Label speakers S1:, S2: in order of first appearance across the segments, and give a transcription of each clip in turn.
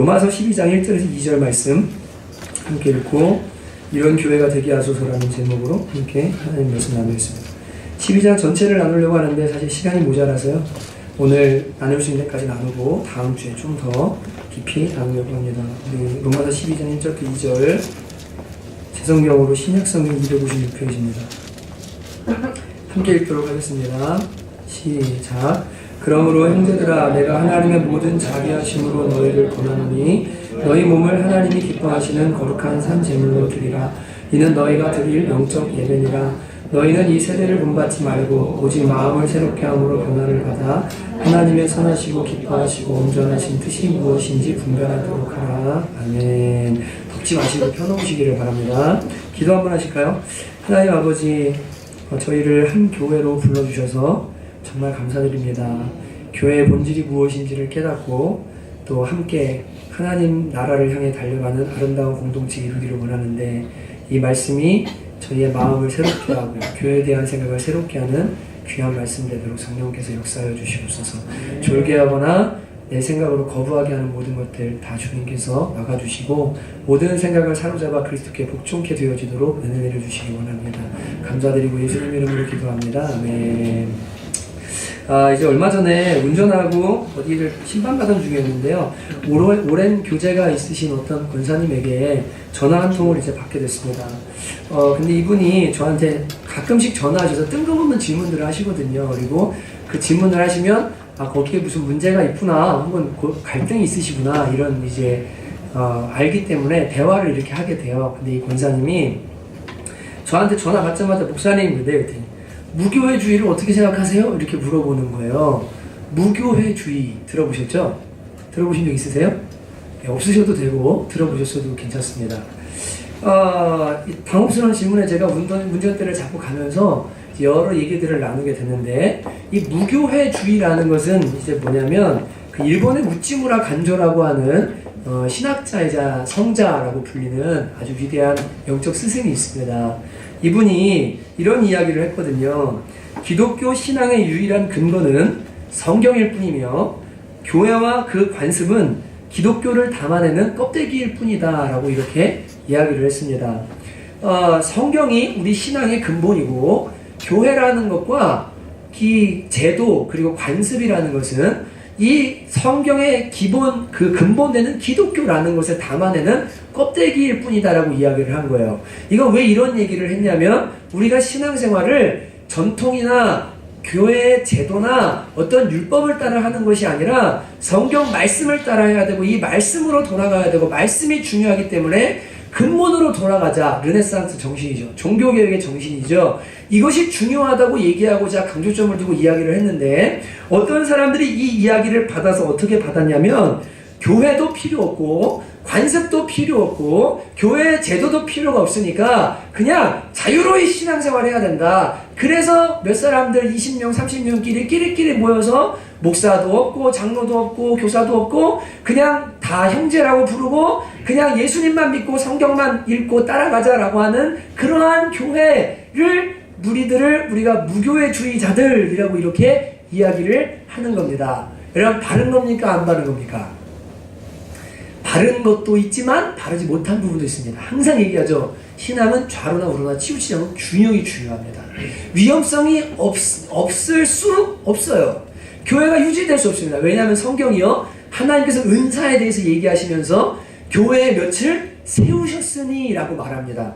S1: 로마서 12장 1절에서 2절 말씀 함께 읽고 이런 교회가 되게 하소서라는 제목으로 함께 하나님 말씀 나누겠습니다. 12장 전체를 나누려고 하는데 사실 시간이 모자라서요. 오늘 나눌 수 있는 데까지 나누고 다음 주에 좀 더 깊이 나누려고 합니다. 우리 로마서 12장 1절부터 2절 제성경으로 신약성경 256페이지입니다. 함께 읽도록 하겠습니다. 시작. 그러므로 형제들아 내가 하나님의 모든 자비하심으로 너희를 권하노니 너희 몸을 하나님이 기뻐하시는 거룩한 산 제물로 드리라. 이는 너희가 드릴 영적 예배니라. 너희는 이 세대를 본받지 말고 오직 마음을 새롭게 함으로 변화를 받아 하나님의 선하시고 기뻐하시고 온전하신 뜻이 무엇인지 분별하도록 하라. 아멘. 덥지 마시고 펴놓으시기를 바랍니다. 기도 한번 하실까요? 하나님 아버지, 저희를 한 교회로 불러주셔서 정말 감사드립니다. 교회의 본질이 무엇인지를 깨닫고 또 함께 하나님 나라를 향해 달려가는 아름다운 공동체 이루기를 원하는데 이 말씀이 저희의 마음을 새롭게 하고 교회에 대한 생각을 새롭게 하는 귀한 말씀 되도록 성령께서 역사하여 주시옵소서. 졸개하거나 내 생각으로 거부하게 하는 모든 것들 다 주님께서 막아주시고 모든 생각을 사로잡아 그리스도께 복종케 되어지도록 은혜 내려주시기 원합니다. 감사드리고 예수님 이름으로 기도합니다. 아멘. 이제 얼마 전에 운전하고 어디를 신방가던 중이었는데요. 오랜 교제가 있으신 어떤 권사님에게 전화 한 통을 이제 받게 됐습니다. 근데 이분이 저한테 가끔씩 전화하셔서 뜬금없는 질문들을 하시거든요. 그리고 그 질문을 하시면 거기에 무슨 문제가 있구나, 혹은 갈등이 있으시구나, 이런 이제 알기 때문에 대화를 이렇게 하게 돼요. 근데 이 권사님이 저한테 전화 받자마자 목사님, 그랬더니 무교회주의를 어떻게 생각하세요? 이렇게 물어보는 거예요. 무교회주의 들어보셨죠? 들어보신 적 있으세요? 네, 없으셔도 되고 들어보셨어도 괜찮습니다. 당혹스러운 질문에 제가 운전대를 잡고 가면서 여러 얘기들을 나누게 되는데 이 무교회주의라는 것은 이제 뭐냐면 그 일본의 우찌무라 간조라고 하는 신학자이자 성자라고 불리는 아주 위대한 영적 스승이 있습니다. 이분이 이런 이야기를 했거든요. 기독교 신앙의 유일한 근거는 성경일 뿐이며 교회와 그 관습은 기독교를 담아내는 껍데기일 뿐이다 라고 이렇게 이야기를 했습니다. 성경이 우리 신앙의 근본이고 교회라는 것과 이 제도 그리고 관습이라는 것은 이 성경의 기본 그 근본되는 기독교라는 것을 담아내는 껍데기일 뿐이다라고 이야기를 한 거예요. 이건 왜 이런 얘기를 했냐면 우리가 신앙생활을 전통이나 교회의 제도나 어떤 율법을 따라 하는 것이 아니라 성경 말씀을 따라 해야 되고 이 말씀으로 돌아가야 되고 말씀이 중요하기 때문에 근본으로 돌아가자. 르네상스 정신이죠. 종교개혁의 정신이죠. 이것이 중요하다고 얘기하고자 강조점을 두고 이야기를 했는데 어떤 사람들이 이 이야기를 받아서 어떻게 받았냐면 교회도 필요 없고 관습도 필요 없고 교회의 제도도 필요가 없으니까 그냥 자유로이 신앙생활 해야 된다. 그래서 몇 사람들 20명 30명끼리 끼리끼리 모여서 목사도 없고 장로도 없고 교사도 없고 그냥 다 형제라고 부르고 그냥 예수님만 믿고 성경만 읽고 따라가자라고 하는 그러한 교회를 무리들을 우리가 무교회주의자들이라고 이렇게 이야기를 하는 겁니다. 여러분 바른 겁니까 안 바른 겁니까? 바른 것도 있지만 바르지 못한 부분도 있습니다. 항상 얘기하죠. 신앙은 좌로나 우로나 치우치지 않고 균형이 중요합니다. 위험성이 없을 수 없어요. 교회가 유지될 수 없습니다. 왜냐하면 성경이요 하나님께서 은사에 대해서 얘기하시면서 교회의 몇을 세우셨으니 라고 말합니다.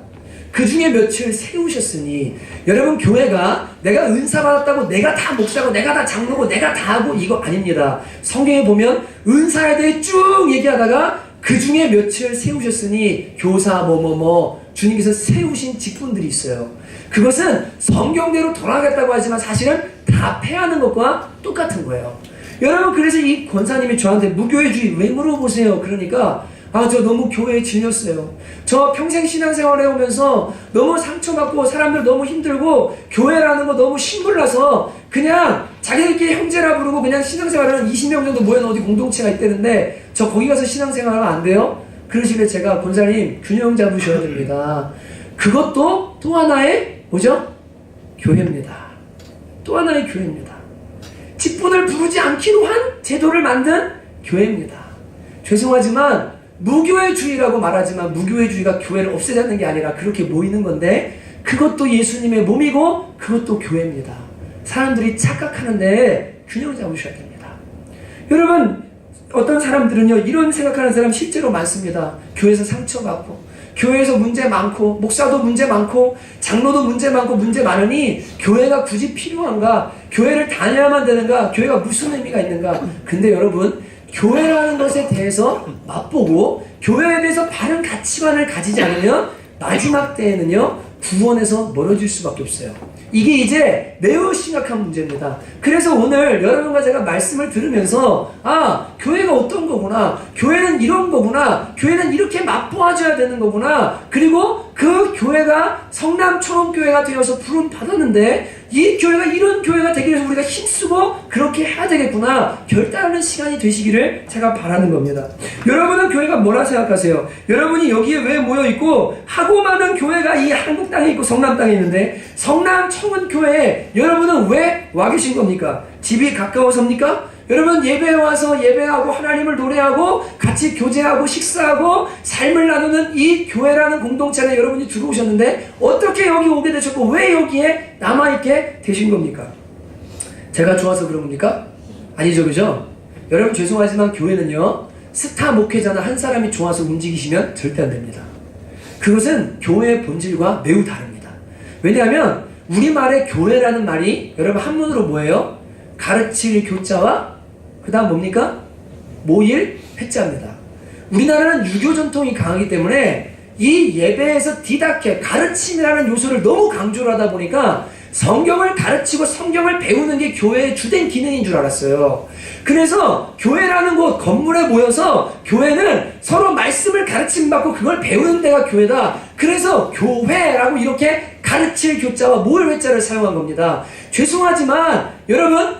S1: 그 중에 몇을 세우셨으니 여러분 교회가 내가 은사 받았다고 내가 다 목사고 내가 다 장로고 내가 다 하고 이거 아닙니다. 성경에 보면 은사에 대해 쭉 얘기하다가 그 중에 몇을 세우셨으니 교사 뭐뭐뭐 주님께서 세우신 직분들이 있어요. 그것은 성경대로 돌아가겠다고 하지만 사실은 다 패하는 것과 똑같은 거예요. 여러분 그래서 이 권사님이 저한테 무교회주의 왜 물어보세요? 그러니까 저 너무 교회에 질렸어요. 저 평생 신앙생활 해오면서 너무 상처받고 사람들 너무 힘들고 교회라는 거 너무 신물나서 그냥 자기들끼리 형제라 부르고 그냥 신앙생활하는 20명 정도 모여놓은 어디 공동체가 있다는데 저 거기 가서 신앙생활하면 안 돼요? 그러시길래 제가 권사님 균형 잡으셔야 됩니다. 그것도 또 하나의 뭐죠? 교회입니다. 또 하나의 교회입니다. 직분을 부르지 않기로 한 제도를 만든 교회입니다. 죄송하지만 무교회주의라고 말하지만 무교회주의가 교회를 없애자는 게 아니라 그렇게 모이는 건데 그것도 예수님의 몸이고 그것도 교회입니다. 사람들이 착각하는데 균형 잡으셔야 됩니다. 여러분, 어떤 사람들은요 이런 생각하는 사람 실제로 많습니다. 교회에서 상처받고 교회에서 문제 많고 목사도 문제 많고 장로도 문제 많고 문제 많으니 교회가 굳이 필요한가? 교회를 다녀야만 되는가? 교회가 무슨 의미가 있는가? 근데 여러분, 교회라는 것에 대해서 맛보고 교회에 대해서 바른 가치관을 가지지 않으면 마지막 때에는요 구원에서 멀어질 수밖에 없어요. 이게 이제 매우 심각한 문제입니다. 그래서 오늘 여러분과 제가 말씀을 들으면서 교회가 어떤 거구나, 교회는 이런 거구나, 교회는 이렇게 맛보아줘야 되는 거구나, 그리고 그 교회가 성남초롱교회가 되어서 부름 받았는데 이 교회가 이런 교회가 되기 위해서 우리가 힘쓰고 그렇게 해야 되겠구나 결단하는 시간이 되시기를 제가 바라는 겁니다. 여러분은 교회가 뭐라 생각하세요? 여러분이 여기에 왜 모여있고 하고 많은 교회가 이 한국 땅에 있고 성남 땅에 있는데 성남 청운교회에 여러분은 왜 와 계신 겁니까? 집이 가까워서입니까? 여러분 예배에 와서 예배하고 하나님을 노래하고 같이 교제하고 식사하고 삶을 나누는 이 교회라는 공동체 안에 여러분이 들어오셨는데 어떻게 여기 오게 되셨고 왜 여기에 남아있게 되신 겁니까? 제가 좋아서 그런 겁니까? 아니죠, 그죠? 여러분 죄송하지만 교회는요 스타 목회자나 한 사람이 좋아서 움직이시면 절대 안 됩니다. 그것은 교회의 본질과 매우 다릅니다. 왜냐하면 우리말의 교회라는 말이 여러분 한문으로 뭐예요? 가르칠 교자와 그 다음 뭡니까? 모일 회자입니다. 우리나라는 유교 전통이 강하기 때문에 이 예배에서 디다케 가르침이라는 요소를 너무 강조를 하다 보니까 성경을 가르치고 성경을 배우는 게 교회의 주된 기능인 줄 알았어요. 그래서 교회라는 곳 건물에 모여서 교회는 서로 말씀을 가르침받고 그걸 배우는 데가 교회다. 그래서 교회라고 이렇게 가르칠 교자와 모일 회자를 사용한 겁니다. 죄송하지만 여러분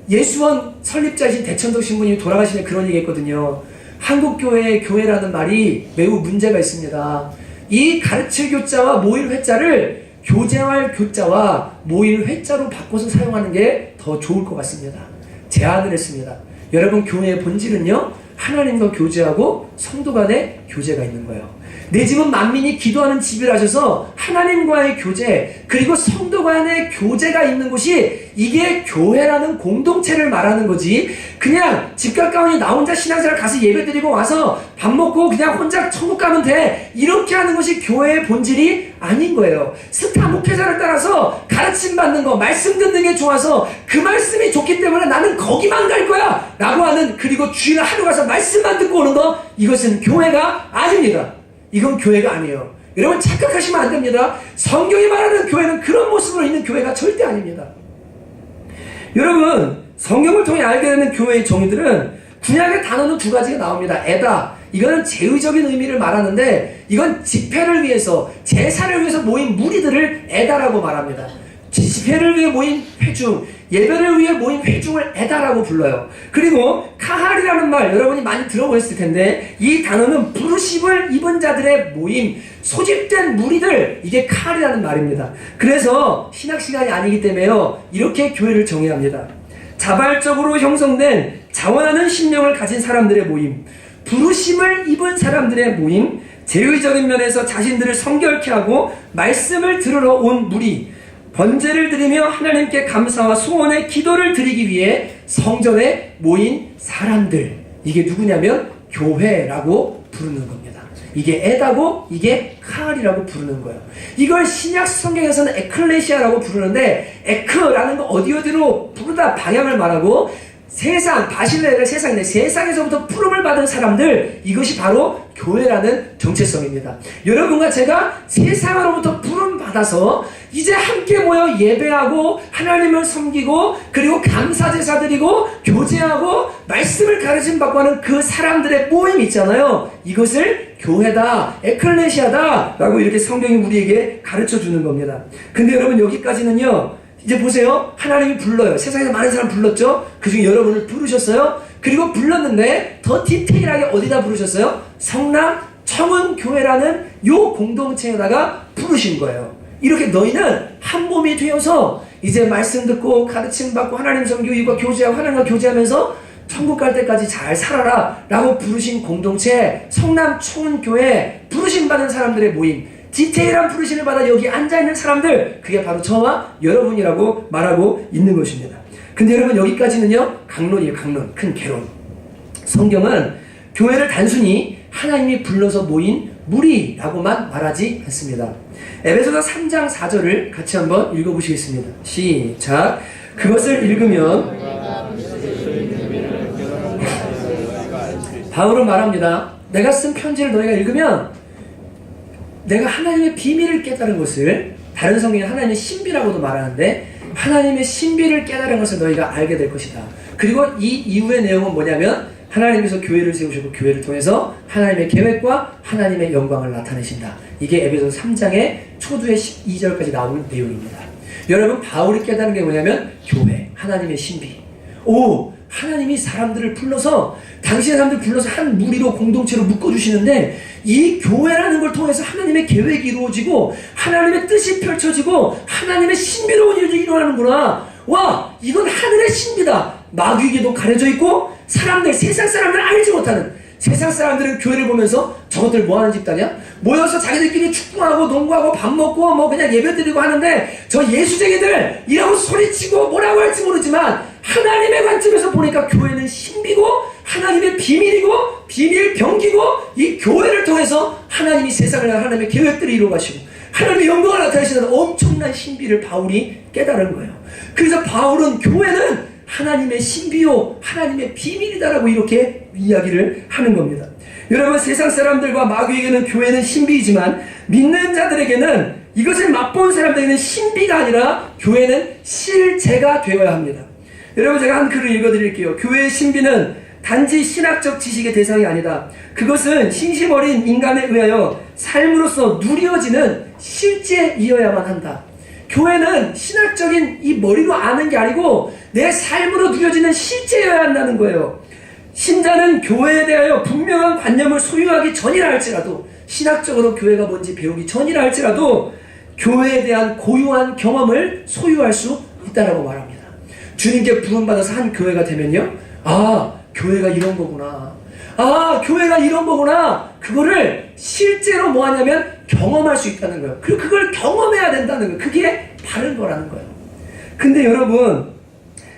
S1: 예수원 설립자이신 대천동 신부님이 돌아가시면 그런 얘기 했거든요. 한국교회의 교회라는 말이 매우 문제가 있습니다. 이 가르칠 교자와 모일 회자를 교제할 교자와 모일 회자로 바꿔서 사용하는 게 더 좋을 것 같습니다. 제안을 했습니다. 여러분 교회의 본질은요 하나님과 교제하고 성도 간의 교제가 있는 거예요. 내 집은 만민이 기도하는 집이라 하셔서 하나님과의 교제 그리고 성도 간의 교제가 있는 곳이 이게 교회라는 공동체를 말하는 거지 그냥 집 가까우니 나 혼자 신앙생활 가서 예배 드리고 와서 밥 먹고 그냥 혼자 천국 가면 돼 이렇게 하는 것이 교회의 본질이 아닌 거예요. 스타 목회자를 따라서 가르침 받는 거 말씀 듣는 게 좋아서 그 말씀이 좋기 때문에 나는 거기만 갈 거야 라고 하는 그리고 주일에 하루 가서 말씀만 듣고 오는 거 이것은 교회가 아닙니다. 이건 교회가 아니에요. 여러분 착각하시면 안 됩니다. 성경이 말하는 교회는 그런 모습으로 있는 교회가 절대 아닙니다. 여러분 성경을 통해 알게 되는 교회의 정의들은 구약의 단어는 두 가지가 나옵니다. 에다 이거는 제의적인 의미를 말하는데 이건 집회를 위해서 제사를 위해서 모인 무리들을 에다라고 말합니다. 집회를 위해 모인 회중 예배를 위해 모인 회중을 에다라고 불러요. 그리고 카할이라는 말 여러분이 많이 들어보셨을 텐데 이 단어는 부르심을 입은 자들의 모임 소집된 무리들 이게 카할이라는 말입니다. 그래서 신학 시간이 아니기 때문에요 이렇게 교회를 정의해야 합니다. 자발적으로 형성된 자원하는 심령을 가진 사람들의 모임 부르심을 입은 사람들의 모임 제의적인 면에서 자신들을 성결케 하고 말씀을 들으러 온 무리 번제를 드리며 하나님께 감사와 소원의 기도를 드리기 위해 성전에 모인 사람들 이게 누구냐면 교회라고 부르는 겁니다. 이게 에다고 이게 카할이라고 부르는 거예요. 이걸 신약 성경에서는 에클레시아라고 부르는데 에크라는 거 어디로 부르다 방향을 말하고 세상 바실레를 세상인데 세상에서부터 부름을 받은 사람들 이것이 바로 교회라는 정체성입니다. 여러분과 제가 세상으로부터 부름 받아서 이제 함께 모여 예배하고 하나님을 섬기고 그리고 감사제사 드리고 교제하고 말씀을 가르침 받고 하는 그 사람들의 모임 있잖아요. 이것을 교회다 에클레시아다 라고 이렇게 성경이 우리에게 가르쳐 주는 겁니다. 근데 여러분 여기까지는요 이제 보세요. 하나님이 불러요. 세상에서 많은 사람 불렀죠. 그중에 여러분을 부르셨어요. 그리고 불렀는데 더 디테일하게 어디다 부르셨어요? 성남 청운교회라는 요 공동체에다가 부르신 거예요. 이렇게 너희는 한 몸이 되어서 이제 말씀 듣고 가르침 받고 하나님 섬기고 교제하고 하나님과 교제하면서 천국 갈 때까지 잘 살아라 라고 부르신 공동체 성남초원교회 부르심 받은 사람들의 모임, 디테일한 부르심을 받아 여기 앉아있는 사람들, 그게 바로 저와 여러분이라고 말하고 있는 것입니다. 근데 여러분, 여기까지는요 강론이에요. 강론, 큰 개론. 성경은 교회를 단순히 하나님이 불러서 모인 무리라고만 말하지 않습니다. 에베소서 3장 4절을 같이 한번 읽어보시겠습니다. 시작. 그것을 읽으면 바울은 말합니다. 내가 쓴 편지를 너희가 읽으면 내가 하나님의 비밀을 깨달은 것을, 다른 성경에 하나님의 신비라고도 말하는데 하나님의 신비를 깨달은 것을 너희가 알게 될 것이다. 그리고 이 이후의 내용은 뭐냐면 하나님께서 교회를 세우시고 교회를 통해서 하나님의 계획과 하나님의 영광을 나타내신다. 이게 에베소서 3장의 초두의 12절까지 나오는 내용입니다. 여러분, 바울이 깨달은 게 뭐냐면 교회, 하나님의 신비. 하나님이 사람들을 불러서, 당신의 사람들을 불러서 한 무리로 공동체로 묶어주시는데 이 교회라는 걸 통해서 하나님의 계획이 이루어지고 하나님의 뜻이 펼쳐지고 하나님의 신비로운 일이 일어나는구나. 와, 이건 하늘의 신비다. 마귀에게도 가려져 있고 사람들, 세상 사람들 알지 못하는, 세상 사람들은 교회를 보면서 저것들 뭐하는 집단이야? 모여서 자기들끼리 축구하고 농구하고 밥 먹고 뭐 그냥 예배드리고 하는데 저 예수쟁이들 이라고 소리치고 뭐라고 할지 모르지만 하나님의 관점에서 보니까 교회는 신비고 하나님의 비밀이고 비밀 병기고 이 교회를 통해서 하나님이 세상을 향한 하나님의 계획들을 이루어가시고 하나님의 영광을 나타내시는 엄청난 신비를 바울이 깨달은 거예요. 그래서 바울은 교회는 하나님의 신비요 하나님의 비밀이다라고 이렇게 이야기를 하는 겁니다. 여러분, 세상 사람들과 마귀에게는 교회는 신비이지만 믿는 자들에게는, 이것을 맛본 사람들에게는 신비가 아니라 교회는 실제가 되어야 합니다. 여러분, 제가 한 글을 읽어드릴게요. 교회의 신비는 단지 신학적 지식의 대상이 아니다. 그것은 신심 어린 인간에 의하여 삶으로서 누려지는 실제이어야만 한다. 교회는 신학적인 이 머리로 아는 게 아니고 내 삶으로 누려지는 실제여야 한다는 거예요. 신자는 교회에 대하여 분명한 관념을 소유하기 전이라 할지라도, 신학적으로 교회가 뭔지 배우기 전이라 할지라도 교회에 대한 고유한 경험을 소유할 수 있다라고 말합니다. 주님께 부름받아서 한 교회가 되면요, 교회가 이런 거구나, 교회가 이런 거구나, 그거를 실제로 뭐 하냐면 경험할 수 있다는 거예요. 그리고 그걸 경험해야 된다는 거예요. 그게 바른 거라는 거예요. 근데 여러분,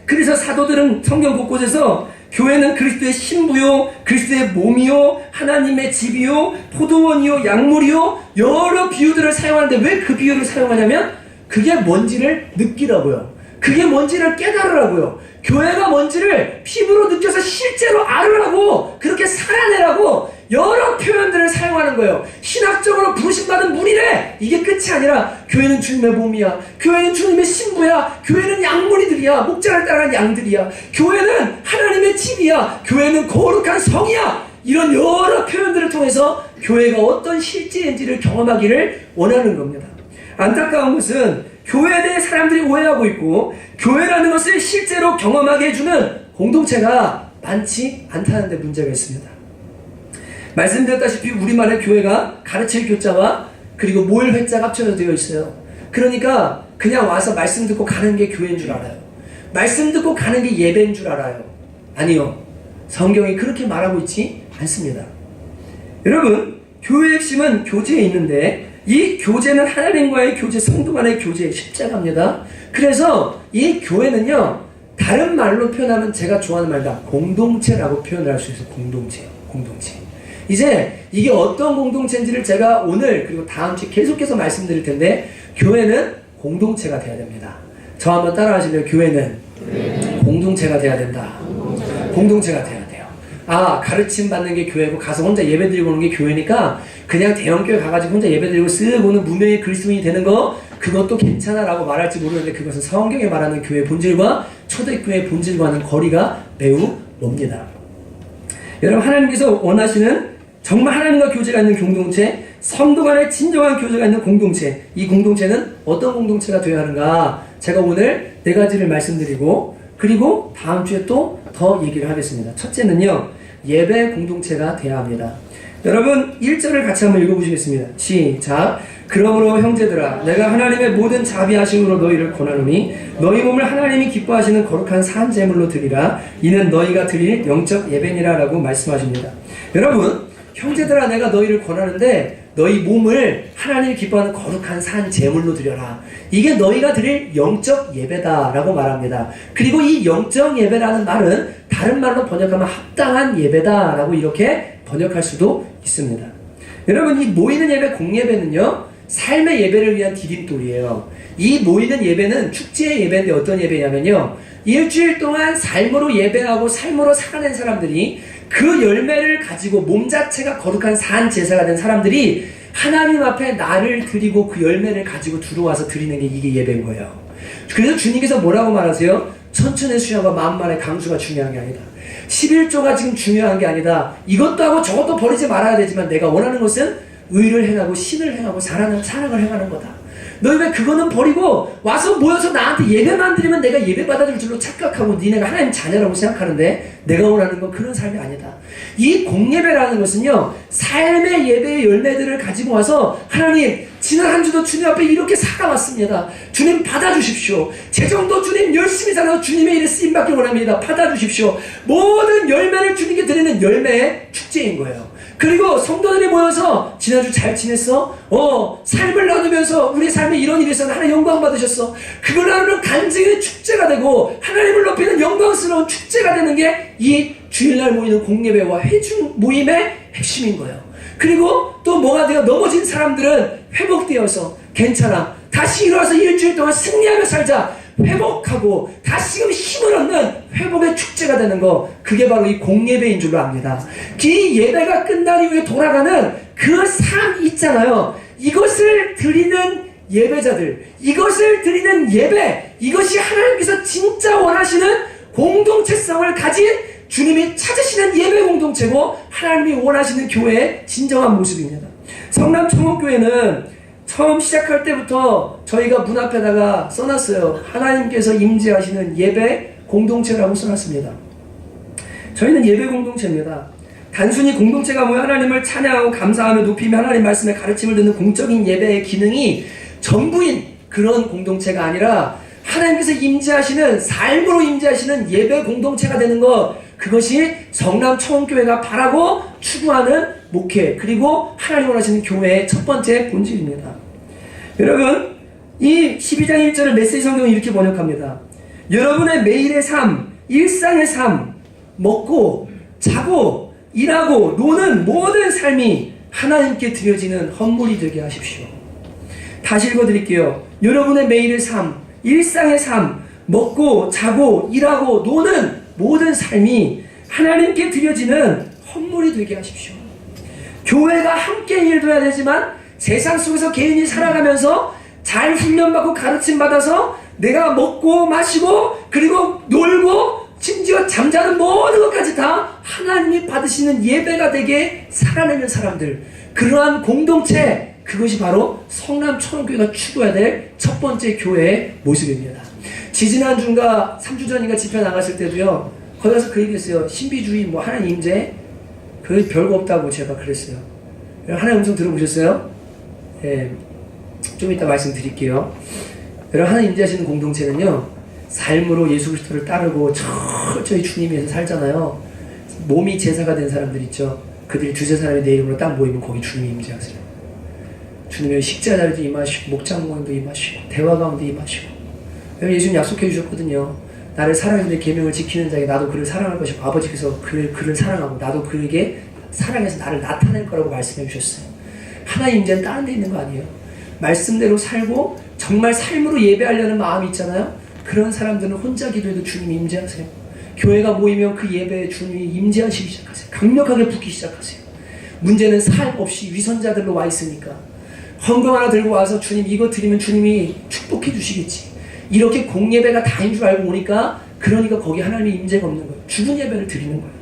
S1: 그래서 사도들은 성경 곳곳에서 교회는 그리스도의 신부요, 그리스도의 몸이요, 하나님의 집이요, 포도원이요, 약물이요, 여러 비유들을 사용하는데 왜 그 비유를 사용하냐면 그게 뭔지를 느끼라고요. 그게 뭔지를 깨달으라고요. 교회가 뭔지를 피부로 느껴서 실제로 알으라고, 그렇게 살아내라고 여러 표현들을 사용하는 거예요. 신학적으로 부르심받은 무리래, 이게 끝이 아니라 교회는 주님의 몸이야, 교회는 주님의 신부야, 교회는 양무리들이야, 목자를 따라간 양들이야, 교회는 하나님의 집이야, 교회는 거룩한 성이야, 이런 여러 표현들을 통해서 교회가 어떤 실제인지를 경험하기를 원하는 겁니다. 안타까운 것은 교회에 대해 사람들이 오해하고 있고 교회라는 것을 실제로 경험하게 해주는 공동체가 많지 않다는 데 문제가 있습니다. 말씀드렸다시피 우리만의 교회가 가르칠 교자와 그리고 모일 회자가 합쳐져 되어 있어요. 그러니까 그냥 와서 말씀 듣고 가는 게 교회인 줄 알아요. 말씀 듣고 가는 게 예배인 줄 알아요. 아니요, 성경이 그렇게 말하고 있지 않습니다. 여러분, 교회의 핵심은 교제에 있는데 이 교제는 하나님과의 교제, 성도 간의 교제, 십자가입니다. 그래서 이 교회는요, 다른 말로 표현하면 제가 좋아하는 말이다, 공동체라고 표현을 할 수 있어요. 공동체. 이제 이게 어떤 공동체인지를 제가 오늘 그리고 다음 주에 계속해서 말씀드릴 텐데, 교회는 공동체가 돼야 됩니다. 저 한번 따라하시면, 교회는 공동체가 돼야 된다. 공동체가 돼야 돼요. 가르침 받는 게 교회고 가서 혼자 예배 드리고 오는 게 교회니까 그냥 대형교회 가가지고 혼자 예배 드리고 쓱 오는 무명의 그리스도인이 되는 거, 그것도 괜찮아 라고 말할지 모르는데 그것은 성경에 말하는 교회의 본질과 초대교회의 본질과는 거리가 매우 멉니다. 여러분, 하나님께서 원하시는 정말 하나님과 교제가 있는 공동체, 성도 간의 진정한 교제가 있는 공동체, 이 공동체는 어떤 공동체가 되어야 하는가, 제가 오늘 4가지를 말씀드리고 그리고 다음 주에 또 더 얘기를 하겠습니다. 첫째는요, 예배 공동체가 되어야 합니다. 여러분 1절을 같이 한번 읽어보시겠습니다. 시작. 그러므로 형제들아 내가 하나님의 모든 자비하심으로 너희를 권하노니 너희 몸을 하나님이 기뻐하시는 거룩한 산 제물로 드리라. 이는 너희가 드릴 영적 예배니라 라고 말씀하십니다. 여러분 형제들아 내가 너희를 권하는데 너희 몸을 하나님이 기뻐하는 거룩한 산 제물로 드려라. 이게 너희가 드릴 영적 예배다 라고 말합니다. 그리고 이 영적 예배라는 말은 다른 말로 번역하면 합당한 예배다 라고 이렇게 번역할 수도 있습니다. 여러분 이 모이는 예배 공예배는요 삶의 예배를 위한 디딤돌이에요. 이 모이는 예배는 축제의 예배인데 어떤 예배냐면요 일주일 동안 삶으로 예배하고 삶으로 살아낸 사람들이 그 열매를 가지고 몸 자체가 거룩한 산 제사가 된 사람들이 하나님 앞에 나를 드리고 그 열매를 가지고 들어와서 드리는 게 이게 예배인 거예요. 그래서 주님께서 뭐라고 말하세요? 천천의 수양과 만만의 강수가 중요한 게 아니다. 11조가 지금 중요한 게 아니다. 이것도 하고 저것도 버리지 말아야 되지만 내가 원하는 것은 의를 행하고 신을 행하고 사랑을 행하는 거다. 너희 왜 그거는 버리고 와서 모여서 나한테 예배만 드리면 내가 예배 받아줄 줄로 착각하고 니네가 하나님 자녀라고 생각하는데 내가 원하는 건 그런 삶이 아니다. 이 공예배라는 것은요 삶의 예배의 열매들을 가지고 와서 하나님 지난 한 주도 주님 앞에 이렇게 살아왔습니다. 주님 받아주십시오. 재정도 주님 열심히 살아서 주님의 일에 쓰임받길 원합니다. 받아주십시오. 모든 열매를 주님께 드리는 열매의 축제인 거예요. 그리고 성도들이 모여서 지난주 잘 지냈어? 삶을 나누면서 우리 삶에 이런 일이 있었는데 하나님 영광 받으셨어. 그걸 나누는 간증의 축제가 되고 하나님을 높이는 영광스러운 축제가 되는 게 이 주일날 모이는 공예배와 회중 모임의 핵심인 거예요. 그리고 또 뭐가 되어 넘어진 사람들은 회복되어서 괜찮아. 다시 일어나서 일주일 동안 승리하며 살자. 회복하고 다시금 힘을 얻는 회복의 축제가 되는 거 그게 바로 이 공예배인 줄로 압니다. 이 예배가 끝난 이후에 돌아가는 그 삶 있잖아요. 이것을 드리는 예배자들 이것을 드리는 예배 이것이 하나님께서 진짜 원하시는 공동체성을 가진 주님이 찾으시는 예배 공동체고 하나님이 원하시는 교회의 진정한 모습입니다. 성남청원교회는 처음 시작할 때부터 저희가 문 앞에다가 써놨어요. 하나님께서 임재하시는 예배 공동체라고 써놨습니다. 저희는 예배 공동체입니다. 단순히 공동체가 모여 하나님을 찬양하고 감사하며 높이며 하나님 말씀의 가르침을 듣는 공적인 예배의 기능이 전부인 그런 공동체가 아니라 하나님께서 임재하시는 삶으로 임재하시는 예배 공동체가 되는 것 그것이 성남청원교회가 바라고 추구하는 목회 그리고 하나님 원하시는 교회의 첫 번째 본질입니다. 여러분 이 12장 1절을 메시지 성경은 이렇게 번역합니다. 여러분의 매일의 삶, 일상의 삶, 먹고 자고 일하고 노는 모든 삶이 하나님께 드려지는 헌물이 되게 하십시오. 다시 읽어드릴게요. 여러분의 매일의 삶, 일상의 삶, 먹고 자고 일하고 노는 모든 삶이 하나님께 드려지는 헌물이 되게 하십시오. 교회가 함께 일해야 되지만 세상 속에서 개인이 살아가면서 잘 훈련받고 가르침받아서 내가 먹고 마시고 그리고 놀고 심지어 잠자는 모든 것까지 다 하나님이 받으시는 예배가 되게 살아내는 사람들 그러한 공동체 그것이 바로 성남청원교회가 추구해야 될 첫 번째 교회의 모습입니다. 지지난주인가 3주 전인가 집회 나갔을 때도요 거기 가서 그 얘기했어요. 신비주의 뭐 하나님 임재 그 별거 없다고 제가 그랬어요. 하나님 음성 들어보셨어요? 예, 좀 이따 말씀드릴게요. 여러분 하나님 임재하시는 공동체는요 삶으로 예수 그리스도를 따르고 철저히 주님 위해서 살잖아요. 몸이 제사가 된 사람들 있죠. 그들이 두세 사람이 내 이름으로 딱 모이면 거기 주님이 임재하세요. 주님의 식자 자리도 임하시고 목장 모임도 임하시고 대화 가운데 임하시고 예수님 약속해 주셨거든요. 나를 사랑해서 내 계명을 지키는 자에게 나도 그를 사랑할 것이고 아버지께서 그를 사랑하고 나도 그에게 사랑해서 나를 나타낼 거라고 말씀해 주셨어요. 하나님 임재는 다른 데 있는 거 아니에요. 말씀대로 살고 정말 삶으로 예배하려는 마음이 있잖아요. 그런 사람들은 혼자 기도해도 주님이 임재하세요. 교회가 모이면 그 예배에 주님이 임재하시기 시작하세요. 강력하게 붙기 시작하세요. 문제는 삶 없이 위선자들로 와 있으니까 헌금 하나 들고 와서 주님 이거 드리면 주님이 축복해 주시겠지. 이렇게 공예배가 다인 줄 알고 오니까 그러니까 거기 하나님의 임재가 없는 거예요. 죽은 예배를 드리는 거예요.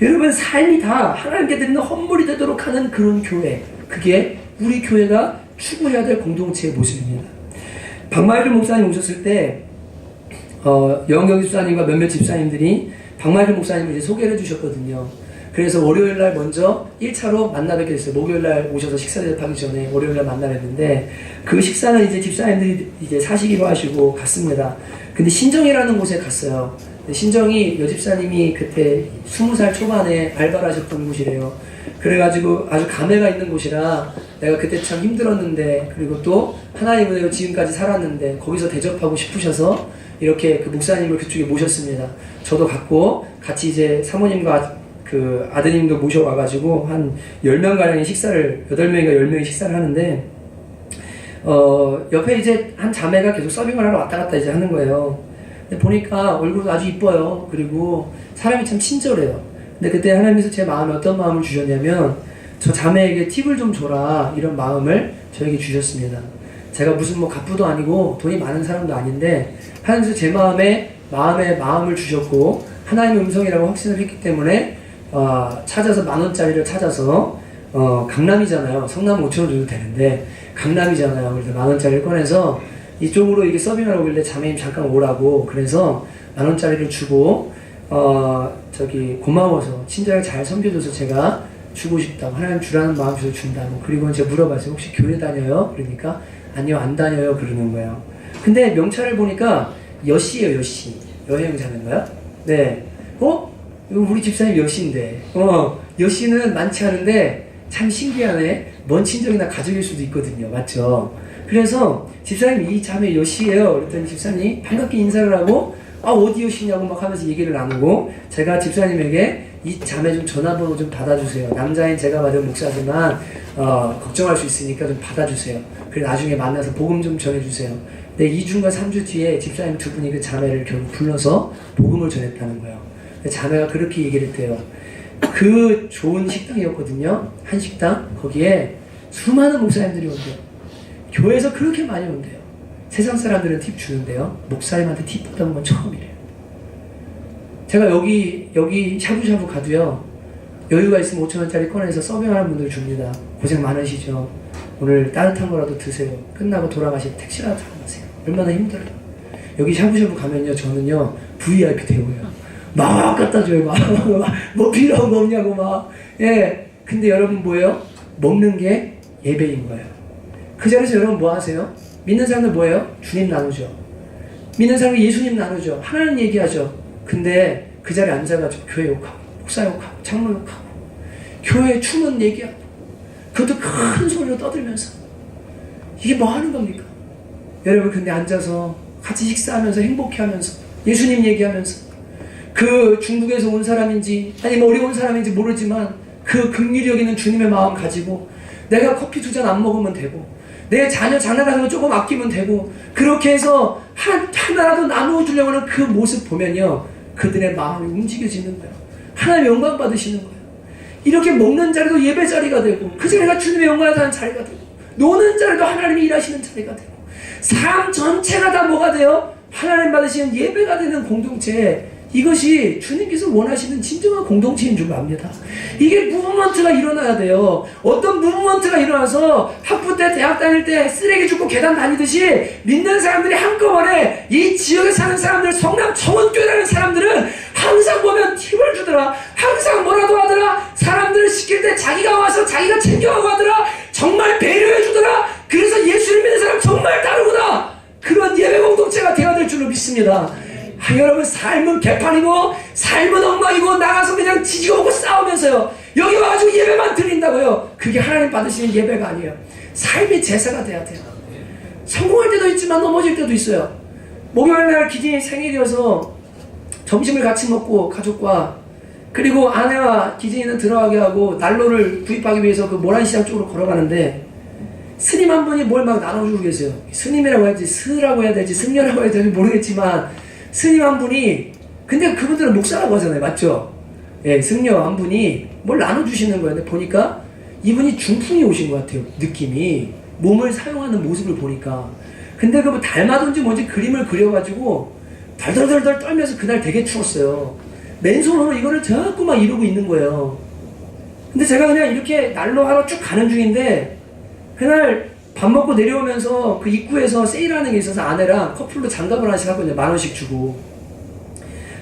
S1: 여러분 삶이 다 하나님께 드리는 헌물이 되도록 하는 그런 교회 그게 우리 교회가 추구해야 될 공동체의 모습입니다. 박마이클 목사님 오셨을 때 영경 집사님과 몇몇 집사님들이 박마이클 목사님을 이제 소개를 해주셨거든요. 그래서 월요일날 먼저 1차로 만나 뵙게 됐어요. 목요일날 오셔서 식사 대접하기 전에 월요일날 만나 뵀는데, 그 식사는 이제 집사님들이 이제 사시기로 하시고 갔습니다. 근데 신정이라는 곳에 갔어요. 신정이 여집사님이 그때 20살 초반에 알바를 하셨던 곳이래요. 그래가지고 아주 감회가 있는 곳이라 내가 그때 참 힘들었는데, 그리고 또 하나님 은혜로 지금까지 살았는데 거기서 대접하고 싶으셔서 이렇게 그 목사님을 그쪽에 모셨습니다. 저도 갔고 같이 이제 사모님과 그 아드님도 모셔와가지고 한 10명가량의 식사를, 8명인가 10명이 식사를 하는데, 옆에 이제 한 자매가 계속 서빙을 하러 왔다 갔다 이제 하는 거예요. 근데 보니까 얼굴도 아주 이뻐요. 그리고 사람이 참 친절해요. 근데 그때 하나님께서 제 마음에 어떤 마음을 주셨냐면, 저 자매에게 팁을 좀 줘라, 이런 마음을 저에게 주셨습니다. 제가 무슨 뭐 갑부도 아니고 돈이 많은 사람도 아닌데 하나님께서 제 마음을 주셨고 하나님의 음성이라고 확신을 했기 때문에 찾아서 10,000원짜리를 찾아서 강남이잖아요. 성남 5,000원 정도 되는데 강남이잖아요. 그래서 10,000원짜리를 꺼내서 이쪽으로 이게 서빙하러 오길래 자매님 잠깐 오라고, 그래서 10,000원짜리를 주고 저기 고마워서 친절하게 잘 섬겨줘서 제가 주고 싶다고, 하나님 주라는 마음 주서 준다고. 그리고 이제 물어봤어요. 혹시 교회 다녀요? 그러니까 아니요, 안 다녀요, 그러는 거예요. 근데 명찰을 보니까 여씨예요. 여씨. 여행자인가요? 네. 이거 우리 집사님 여씨인데, 여씨는 많지 않은데 참 신기하네. 먼 친정이나 가족일 수도 있거든요. 맞죠? 그래서 집사님 이 자매 여씨예요. 그랬더니 집사님 반갑게 인사를 하고, 어디 여씨냐고 막 하면서 얘기를 나누고, 제가 집사님에게 이 자매 좀 전화번호 좀 받아주세요. 남자인 제가 받은 목사지만 걱정할 수 있으니까 좀 받아주세요. 그래 나중에 만나서 복음 좀 전해주세요. 근데 2주인가 3주 뒤에 집사님 두 분이 그 자매를 결국 불러서 복음을 전했다는 거예요. 자매가 그렇게 얘기를 했대요. 그 좋은 식당이었거든요. 한식당. 거기에 수많은 목사님들이 온대요. 교회에서 그렇게 많이 온대요. 세상 사람들은 팁 주는데요, 목사님한테 팁 받아본 건 처음이래요. 제가 여기 샤브샤브 가도요, 여유가 있으면 5,000원짜리 꺼내서 서빙하는 분들 줍니다. 고생 많으시죠? 오늘 따뜻한 거라도 드세요. 끝나고 돌아가실 택시라도 타고 가세요. 얼마나 힘들어요. 여기 샤브샤브 가면요, 저는요 VIP 대우예요. 막 갖다 줘요. 막 뭐 필요한 거 없냐고 막. 예. 근데 여러분 뭐예요? 먹는 게 예배인 거예요. 그 자리에서 여러분 뭐 하세요? 믿는 사람들 뭐예요? 주님 나누죠. 믿는 사람이 예수님 나누죠. 하나님 얘기하죠. 근데 그 자리에 앉아가지고 교회 욕하고 목사 욕하고 장로 욕하고 교회 춤은 얘기하고, 그것도 큰 소리로 떠들면서, 이게 뭐 하는 겁니까? 여러분 근데 앉아서 같이 식사하면서 행복해하면서 예수님 얘기하면서, 그 중국에서 온 사람인지 아니면 어디 온 사람인지 모르지만 그 긍휼히 여기는 주님의 마음 가지고 내가 커피 2잔 안 먹으면 되고, 내 자녀 장난하는 거 조금 아끼면 되고, 그렇게 해서 하나라도 나누어 주려고 하는 그 모습 보면요, 그들의 마음이 움직여지는 거예요. 하나님의 영광 받으시는 거예요. 이렇게 먹는 자리도 예배 자리가 되고, 그 자리가 주님의 영광을 하는 자리가 되고, 노는 자리도 하나님이 일하시는 자리가 되고, 삶 전체가 다 뭐가 돼요? 하나님 받으시는 예배가 되는 공동체. 이것이 주님께서 원하시는 진정한 공동체인 줄 압니다. 이게 무브먼트가 일어나야 돼요. 어떤 무브먼트가 일어나서 학부 때, 대학 다닐 때 쓰레기 줍고 계단 다니듯이 믿는 사람들이 한꺼번에 이 지역에 사는 사람들, 성남 청원교회라는 사람들은 항상 보면 팁을 주더라. 항상 뭐라도 하더라. 사람들을 시킬 때 자기가 와서 자기가 챙겨가고 하더라. 정말 배려해 주더라. 그래서 예수를 믿는 사람 정말 다르구나. 그런 예배 공동체가 되어야 될 줄로 믿습니다. 여러분 삶은 개판이고 삶은 엉망이고 나가서 그냥 지지고 먹고 싸우면서요, 여기 와가지고 예배만 드린다고요. 그게 하나님 받으시는 예배가 아니에요. 삶의 제사가 돼야 돼요. 성공할 때도 있지만 넘어질 때도 있어요. 목요일날 기진이 생일이어서 점심을 같이 먹고 가족과, 그리고 아내와 기진이는 들어가게 하고 난로를 구입하기 위해서 그 모란시장 쪽으로 걸어가는데, 스님 한 분이 뭘 막 나눠주고 계세요. 스님이라고 해야지, 스라고 해야 될지 승려라고 해야 될지 모르겠지만 스님 한 분이, 근데 그분들은 목사라고 하잖아요. 맞죠? 예, 승려 한 분이 뭘 나눠주시는 거예요. 근데 보니까 이분이 중풍이 오신 것 같아요. 느낌이. 몸을 사용하는 모습을 보니까. 근데 그 닮아든지 뭔지 그림을 그려가지고 덜덜덜덜 떨면서 그날 되게 추웠어요. 맨손으로 이거를 자꾸 막 이러고 있는 거예요. 근데 제가 그냥 이렇게 난로 하러 쭉 가는 중인데, 그날 밥 먹고 내려오면서 그 입구에서 세일하는 게 있어서 아내랑 커플로 장갑을 하나씩 하거든요. 10,000원씩 주고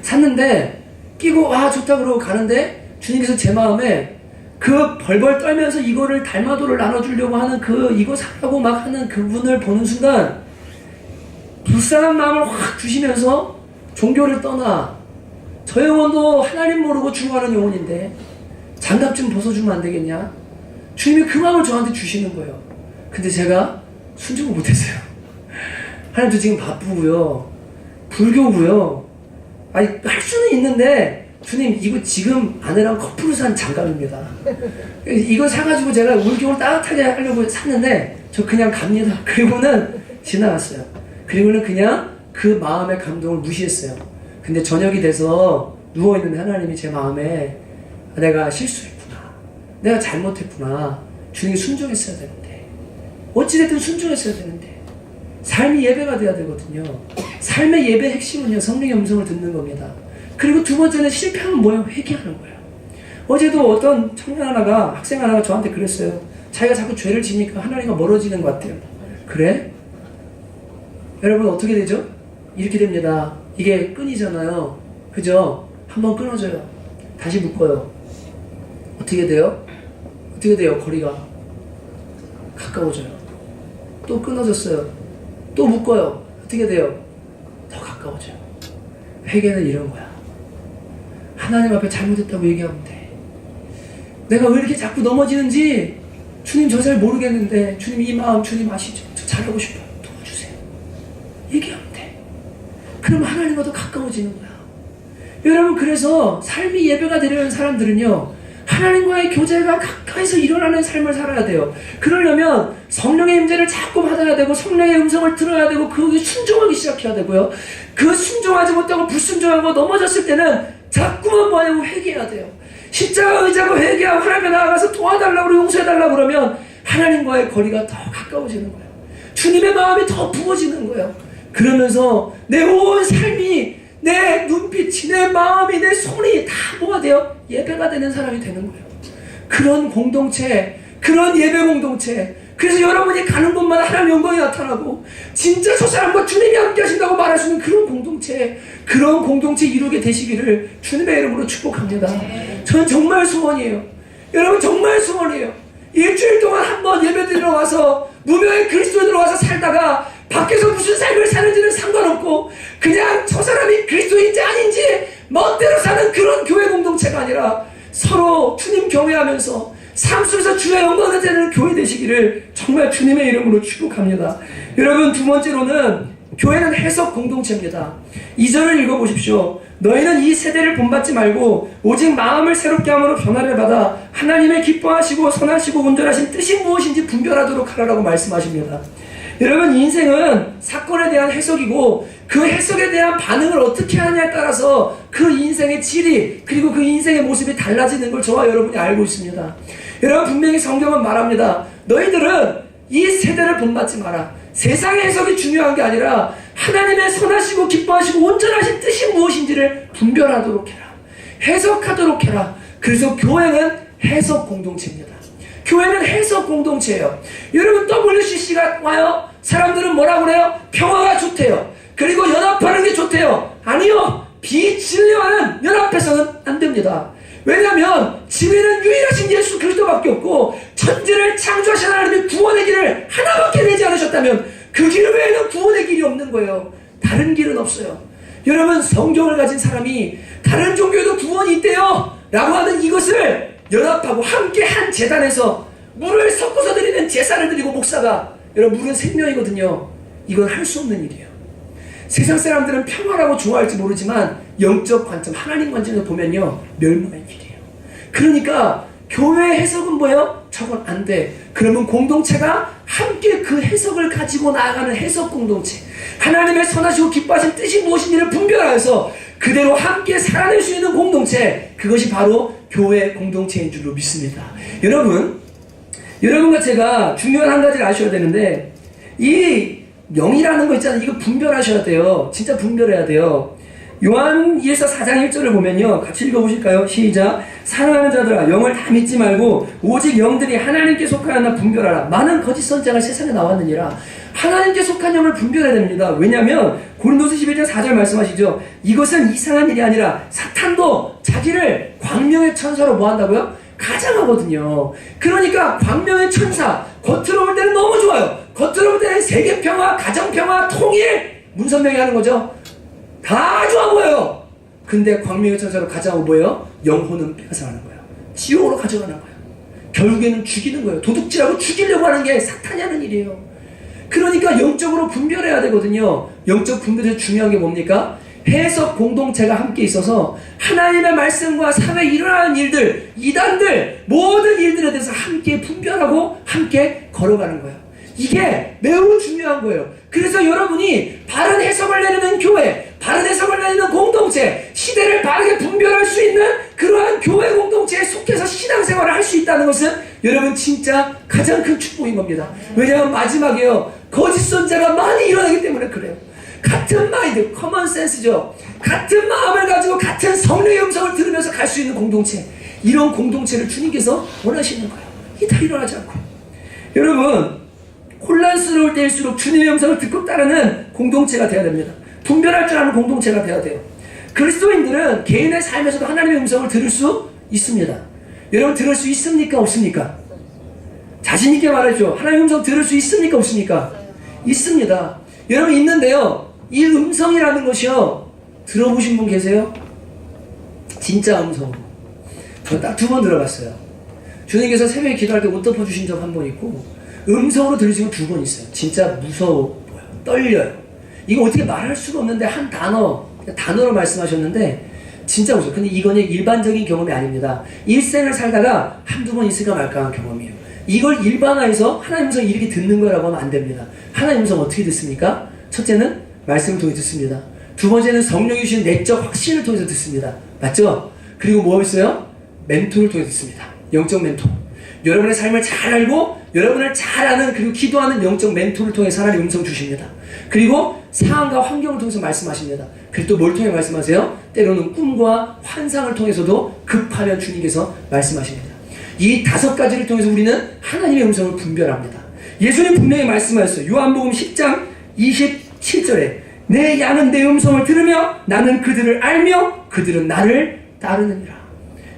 S1: 샀는데, 끼고 와 좋다 그러고 가는데 주님께서 제 마음에 그 벌벌 떨면서 이거를 달마도를 나눠주려고 하는 이거 사라고 막 하는 그분을 보는 순간 불쌍한 마음을 확 주시면서 종교를 떠나 저 영혼도 하나님 모르고 죽어가는 영혼인데 장갑 좀 벗어주면 안 되겠냐? 주님이 그 마음을 저한테 주시는 거예요. 근데 제가 순종을 못했어요. 하나님도 지금 바쁘고요. 불교고요. 아니 할 수는 있는데 주님 이거 지금 아내랑 커플로 산 장갑입니다. 이거 사가지고 제가 올겨울 따뜻하게 하려고 샀는데 저 그냥 갑니다. 그리고는 지나갔어요. 그리고는 그냥 그 마음의 감동을 무시했어요. 근데 저녁이 돼서 누워있는 하나님이 제 마음에 내가 실수했구나. 내가 잘못했구나. 주님이 순종했어야 되는데. 어찌됐든 순종했어야 되는데. 삶이 예배가 돼야 되거든요. 삶의 예배 핵심은요, 성령의 음성을 듣는 겁니다. 그리고 두 번째는 실패하면 뭐예요? 회개하는 거예요. 어제도 어떤 청년 하나가, 학생 하나가 저한테 그랬어요. 자기가 자꾸 죄를 지니까 하나님과 멀어지는 것 같아요. 그래? 여러분 어떻게 되죠? 이렇게 됩니다. 이게 끈이잖아요. 그죠? 한번 끊어져요. 다시 묶어요. 어떻게 돼요? 어떻게 돼요? 거리가 가까워져요. 또 끊어졌어요. 또 묶어요. 어떻게 돼요? 더 가까워져요. 회개는 이런 거야. 하나님 앞에 잘못했다고 얘기하면 돼. 내가 왜 이렇게 자꾸 넘어지는지 주님 저 잘 모르겠는데 주님 이 마음 주님 아시죠? 저 잘하고 싶어요. 도와주세요. 얘기하면 돼. 그럼 하나님과 더 가까워지는 거야. 여러분 그래서 삶이 예배가 되려는 사람들은요 하나님과의 교제가 가까이서 일어나는 삶을 살아야 돼요. 그러려면 성령의 임재를 자꾸 받아야 되고 성령의 음성을 들어야 되고 그게 순종하기 시작해야 되고요. 그 순종하지 못하고 불순종하고 넘어졌을 때는 자꾸만 뭐냐고 회개해야 돼요. 십자가 의자로 회개하고 하나님께 나아가서 도와달라고 용서해달라고 그러면 하나님과의 거리가 더 가까워지는 거예요. 주님의 마음이 더 부어지는 거예요. 그러면서 내 온 삶이 내 눈빛이 내 마음이 내 손이 다 뭐가 돼요? 예배가 되는 사람이 되는 거예요. 그런 공동체 그런 예배 공동체 그래서 여러분이 가는 곳마다 하나님의 영광이 나타나고 진짜 저 사람과 주님이 함께 하신다고 말할 수 있는 그런 공동체 이루게 되시기를 주님의 이름으로 축복합니다. 저는 정말 소원이에요. 여러분 정말 소원이에요. 일주일 동안 한번 예배 드리러 와서 무명의 그리스도인으로 와서 살다가 밖에서 무슨 삶을 사는지는 상관없고 그냥 저 사람이 그리스도인지 아닌지 멋대로 사는 그런 교회 공동체가 아니라 서로 주님 경외하면서 삶 속에서 주의 영광을 드리는 교회 되시기를 정말 주님의 이름으로 축복합니다. 여러분 두 번째로는 교회는 해석 공동체입니다. 2절을 읽어보십시오. 너희는 이 세대를 본받지 말고 오직 마음을 새롭게 함으로 변화를 받아 하나님의 기뻐하시고 선하시고 온전하신 뜻이 무엇인지 분별하도록 하라고 말씀하십니다. 여러분 인생은 사건에 대한 해석이고 그 해석에 대한 반응을 어떻게 하느냐에 따라서 그 인생의 질이 그리고 그 인생의 모습이 달라지는 걸 저와 여러분이 알고 있습니다. 여러분 분명히 성경은 말합니다. 너희들은 이 세대를 본받지 마라. 세상의 해석이 중요한 게 아니라 하나님의 선하시고 기뻐하시고 온전하신 뜻이 무엇인지를 분별하도록 해라. 해석하도록 해라. 그래서 교회는 해석 공동체입니다. 교회는 해석 공동체예요. 여러분 WCC가 와요. 사람들은 뭐라고 그래요? 평화가 좋대요. 그리고 연합하는 게 좋대요. 아니요. 비진리와는 연합해서는 안 됩니다. 왜냐하면 진리는 유일하신 예수 그리스도밖에 없고 천지를 창조하신 하나님의 구원의 길을 하나밖에 내지 않으셨다면 그 길 외에는 구원의 길이 없는 거예요. 다른 길은 없어요. 여러분 성경을 가진 사람이 다른 종교에도 구원이 있대요 라고 하는 이것을 연합하고 함께 한 재단에서 물을 섞어서 드리는 제사를 드리고 목사가 여러분 물은 생명이거든요. 이건 할 수 없는 일이에요. 세상 사람들은 평화라고 좋아할지 모르지만 영적 관점 하나님 관점에서 보면요 멸망의 길이에요. 그러니까 교회의 해석은 뭐예요? 저건 안 돼. 그러면 공동체가 함께 그 해석을 가지고 나아가는 해석 공동체 하나님의 선하시고 기뻐하신 뜻이 무엇인지를 분별하여서 그대로 함께 살아낼 수 있는 공동체 그것이 바로 교회 공동체인 줄로 믿습니다. 여러분과 제가 중요한 한 가지를 아셔야 되는데 이 영이라는 거 있잖아요. 이거 분별하셔야 돼요. 진짜 분별해야 돼요. 요한일서 4장 1절을 보면요. 같이 읽어보실까요? 시작. 사랑하는 자들아 영을 다 믿지 말고 오직 영들이 하나님께 속하였나 분별하라. 많은 거짓 선지자가 세상에 나왔느니라. 하나님께 속한 영을 분별해야 됩니다. 왜냐하면 고린도서 11장 4절 말씀하시죠. 이것은 이상한 일이 아니라 사탄도 자기를 광명의 천사로 뭐 한다고요? 가장하거든요. 그러니까 광명의 천사, 겉으로 볼 때는 너무 좋아요. 겉으로 볼 때는 세계평화, 가정평화, 통일, 문선명이 하는 거죠. 다 좋아 보여요. 근데 광명의 천사로 가장하고 뭐예요? 영혼은 빼앗아가는 거예요. 지옥으로 가져가는 거예요. 결국에는 죽이는 거예요. 도둑질하고 죽이려고 하는 게 사탄이 하는 일이에요. 그러니까 영적으로 분별해야 되거든요. 영적 분별에서 중요한 게 뭡니까? 해석 공동체가 함께 있어서 하나님의 말씀과 사회에 일어나는 일들, 이단들, 모든 일들에 대해서 함께 분별하고 함께 걸어가는 거예요. 이게 매우 중요한 거예요. 그래서 여러분이 바른 해석을 내리는 교회, 바른 해석을 내리는 공동체, 시대를 바르게 분별할 수 있는 그러한 교회 공동체에 속해서 신앙생활을 할 수 있다는 것은 여러분 진짜 가장 큰 축복인 겁니다. 왜냐하면 마지막에요, 거짓 선자가 많이 일어나기 때문에 그래요. 같은 마인드, 커먼 센스죠. 같은 마음을 가지고 같은 성령의 음성을 들으면서 갈 수 있는 공동체, 이런 공동체를 주님께서 원하시는 거예요. 이게 다 일어나지 않고. 여러분, 혼란스러울 때일수록 주님의 음성을 듣고 따르는 공동체가 되어야 됩니다. 분별할 줄 아는 공동체가 되어야 돼요. 그리스도인들은 개인의 삶에서도 하나님의 음성을 들을 수 있습니다. 여러분, 들을 수 있습니까? 없습니까? 자신 있게 말해줘. 하나님의 음성 들을 수 있습니까? 없습니까? 있습니다. 여러분, 있는데요, 이 음성이라는 것이요, 들어보신 분 계세요? 진짜 음성으로. 저 딱 2번 들어봤어요. 주님께서 새벽에 기도할 때 옷 덮어주신 적 한 번 있고, 음성으로 들으신 건 2번 있어요. 진짜 무서워 보여요. 떨려요. 이거 어떻게 말할 수가 없는데 한 단어로 말씀하셨는데 진짜 무서워요. 근데 이거는 일반적인 경험이 아닙니다. 일생을 살다가 한두 번 있을까 말까 한 경험이에요. 이걸 일반화해서 하나님 음성 이렇게 듣는 거라고 하면 안 됩니다. 하나님 음성 어떻게 듣습니까? 첫째는 말씀을 통해 듣습니다. 두 번째는 성령이 주신 내적 확신을 통해서 듣습니다. 맞죠? 그리고 뭐 있어요? 멘토를 통해 듣습니다. 영적 멘토. 여러분의 삶을 잘 알고 여러분을 잘 아는, 그리고 기도하는 영적 멘토를 통해 하나님 음성 주십니다. 그리고 상황과 환경을 통해서 말씀하십니다. 그리고 또 뭘 통해 말씀하세요? 때로는 꿈과 환상을 통해서도 급하면 주님께서 말씀하십니다. 이 5가지를 통해서 우리는 하나님의 음성을 분별합니다. 예수님 분명히 말씀하셨어요. 요한복음 10장 27절에 내 양은 내 음성을 들으며 나는 그들을 알며 그들은 나를 따르느니라.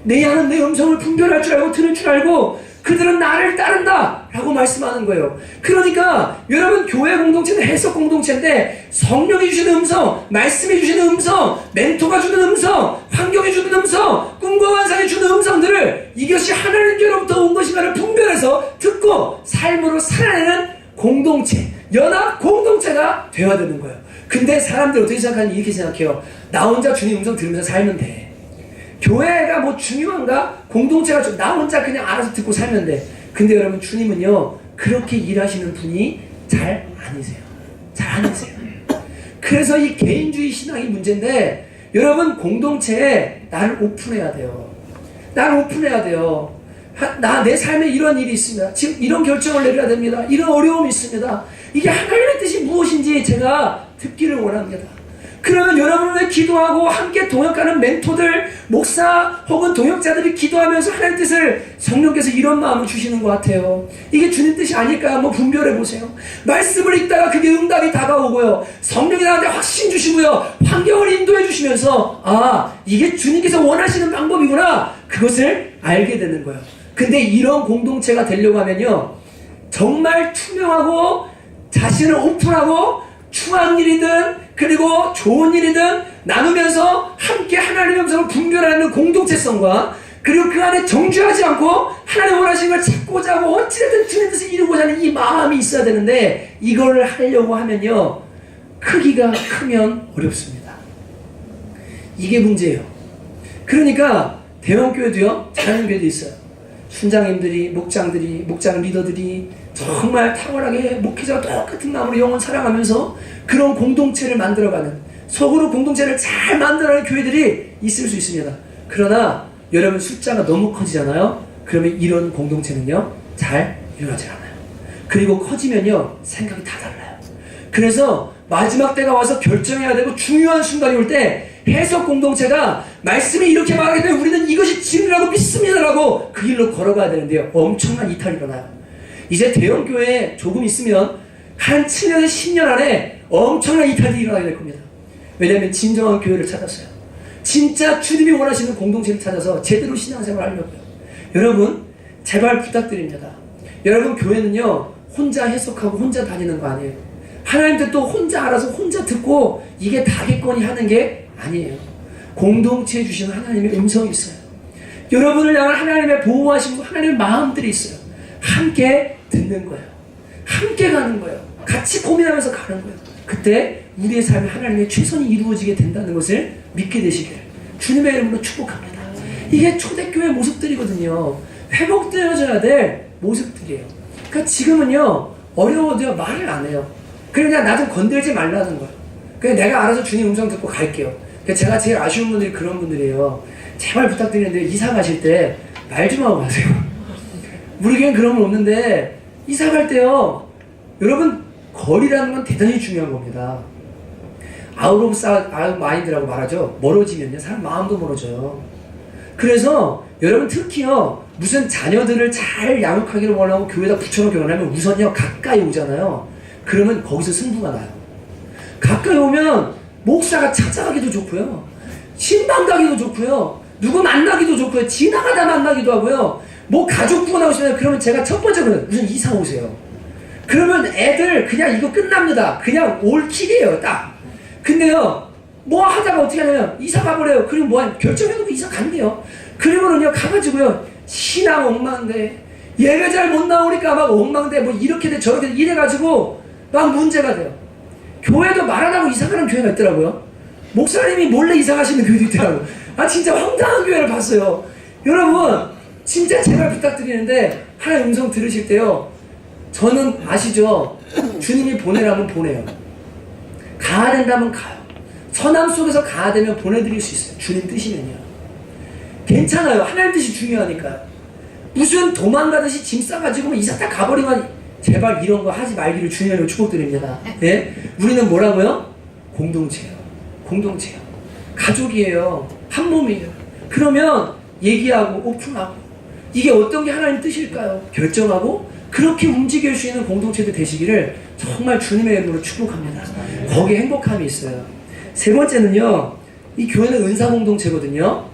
S1: 내 양은 내 음성을 분별할 줄 알고 들을 줄 알고 그들은 나를 따른다 라고 말씀하는 거예요. 그러니까 여러분, 교회 공동체는 해석 공동체인데 성령이 주시는 음성, 말씀이 주시는 음성, 멘토가 주는 음성, 환경이 주는 음성, 꿈과 환상이 주는 음성들을 이것이 하나님께로부터 온 것인가를 분별해서 듣고 삶으로 살아내는 공동체, 연합 공동체가 되어야 되는 거예요. 근데 사람들 어떻게 생각하냐면 이렇게 생각해요. 나 혼자 주님 음성 들으면서 살면 돼. 교회가 뭐 중요한가? 공동체가 나 혼자 그냥 알아서 듣고 살면 돼. 근데 여러분, 주님은요, 그렇게 일하시는 분이 잘 아니세요. 잘 아니세요. 그래서 이 개인주의 신앙이 문제인데, 여러분, 공동체에 나를 오픈해야 돼요. 나를 오픈해야 돼요. 내 삶에 이런 일이 있습니다. 지금 이런 결정을 내려야 됩니다. 이런 어려움이 있습니다. 이게 하나님의 뜻이 무엇인지 제가 듣기를 원합니다. 그러면 여러분을 위해 기도하고 함께 동역하는 멘토들, 목사 혹은 동역자들이 기도하면서 하나님의 뜻을 성령께서 이런 마음을 주시는 것 같아요. 이게 주님 뜻이 아닐까 한번 분별해 보세요. 말씀을 읽다가 그게 응답이 다가오고요. 성령이 나한테 확신 주시고요. 환경을 인도해 주시면서 아, 이게 주님께서 원하시는 방법이구나. 그것을 알게 되는 거예요. 근데 이런 공동체가 되려고 하면요, 정말 투명하고 자신을 오픈하고 추한 일이든 그리고 좋은 일이든 나누면서 함께 하나님의 음성을 분별하는 공동체성과 그리고 그 안에 정죄하지 않고 하나님 원하시는 걸 찾고자 하고 어찌됐든 주님 뜻을 이루고자 하는 이 마음이 있어야 되는데, 이걸 하려고 하면요, 크기가 크면 어렵습니다. 이게 문제예요. 그러니까 대형교회도요, 작은 교회도 있어요. 순장님들이, 목장들이, 목장 리더들이 정말 탁월하게 목회자와 똑같은 마음으로 영혼 사랑하면서 그런 공동체를 만들어가는, 속으로 공동체를 잘 만들어가는 교회들이 있을 수 있습니다. 그러나 여러분, 숫자가 너무 커지잖아요. 그러면 이런 공동체는요, 잘 일어나지 않아요. 그리고 커지면요, 생각이 다 달라요. 그래서 마지막 때가 와서 결정해야 되고 중요한 순간이 올 때 해석 공동체가 말씀이 이렇게 말하기 때문에 우리는 이것이 진리라고 믿습니다라고 그 길로 걸어가야 되는데요, 엄청난 이탈이 일어나요. 이제 대형교회에 조금 있으면 한 7년에서 10년 안에 엄청난 이탈이 일어나게 될 겁니다. 왜냐하면 진정한 교회를 찾았어요. 진짜 주님이 원하시는 공동체를 찾아서 제대로 신앙생활을 하려고요. 여러분 제발 부탁드립니다. 여러분 교회는요 혼자 해석하고 혼자 다니는 거 아니에요. 하나님도 또 혼자 알아서 혼자 듣고 이게 다겠거니 하는 게 아니에요. 공동체에 주시는 하나님의 음성이 있어요. 여러분을 향한 하나님의 보호하시고 하나님의 마음들이 있어요. 함께 듣는 거예요. 함께 가는 거예요. 같이 고민하면서 가는 거예요. 그때 우리의 삶에 하나님의 최선이 이루어지게 된다는 것을 믿게 되시기를 주님의 이름으로 축복합니다. 이게 초대교회 모습들이거든요. 회복되어져야 될 모습들이에요. 그러니까 지금은요 어려워도요 말을 안 해요. 그냥 나 좀 건들지 말라는 거예요. 그냥 내가 알아서 주님 음성 듣고 갈게요. 그러니까 제가 제일 아쉬운 분들이 그런 분들이에요. 제발 부탁드리는데 이사 가실 때 말 좀 하고 가세요. 우리 교회는 그런 건 없는데 이사 갈 때요 여러분 거리라는 건 대단히 중요한 겁니다. 아웃 오브 마인드라고 말하죠. 멀어지면요 사람 마음도 멀어져요. 그래서 여러분 특히요 무슨 자녀들을 잘 양육하기를 원하고 교회에다 붙여놓고 결혼하면 우선요 가까이 오잖아요. 그러면 거기서 승부가 나요. 가까이 오면 목사가 찾아가기도 좋고요 신방 가기도 좋고요 누구 만나기도 좋고요 지나가다 만나기도 하고요 뭐 가족 구원하고 싶으면 그러면 제가 첫 번째 거는 우선 이사 오세요. 그러면 애들 그냥 이거 끝납니다. 그냥 올 길이에요 딱. 근데요 뭐 하다가 어떻게 하냐면 이사 가버려요. 그리고 뭐 결정해놓고 이사 간대요. 그러면은요 가가지고요 신앙 엉망돼 예배 잘 못 나오니까 막 엉망돼 뭐 이렇게 돼 저렇게 돼 이래가지고 막 문제가 돼요. 교회도 말 안 하고 이사 가는 교회가 있더라고요. 목사님이 몰래 이사 가시는 교회도 있더라고요. 아 진짜 황당한 교회를 봤어요. 여러분 진짜 제발 부탁드리는데 하나님 음성 들으실 때요 저는 아시죠? 주님이 보내라면 보내요. 가야 된다면 가요. 선함 속에서 가야 되면 보내드릴 수 있어요. 주님 뜻이면요. 괜찮아요. 하나님 뜻이 중요하니까요. 무슨 도망가듯이 짐 싸가지고 이사 딱 가버리면 제발 이런 거 하지 말기를 주님으로 축복드립니다. 예? 우리는 뭐라고요? 공동체예요. 공동체예요. 가족이에요. 한 몸이에요. 그러면 얘기하고 오픈하고 이게 어떤 게 하나님 뜻일까요? 결정하고 그렇게 움직일 수 있는 공동체도 되시기를 정말 주님의 이름으로 축복합니다. 거기에 행복함이 있어요. 세 번째는요. 이 교회는 은사 공동체거든요.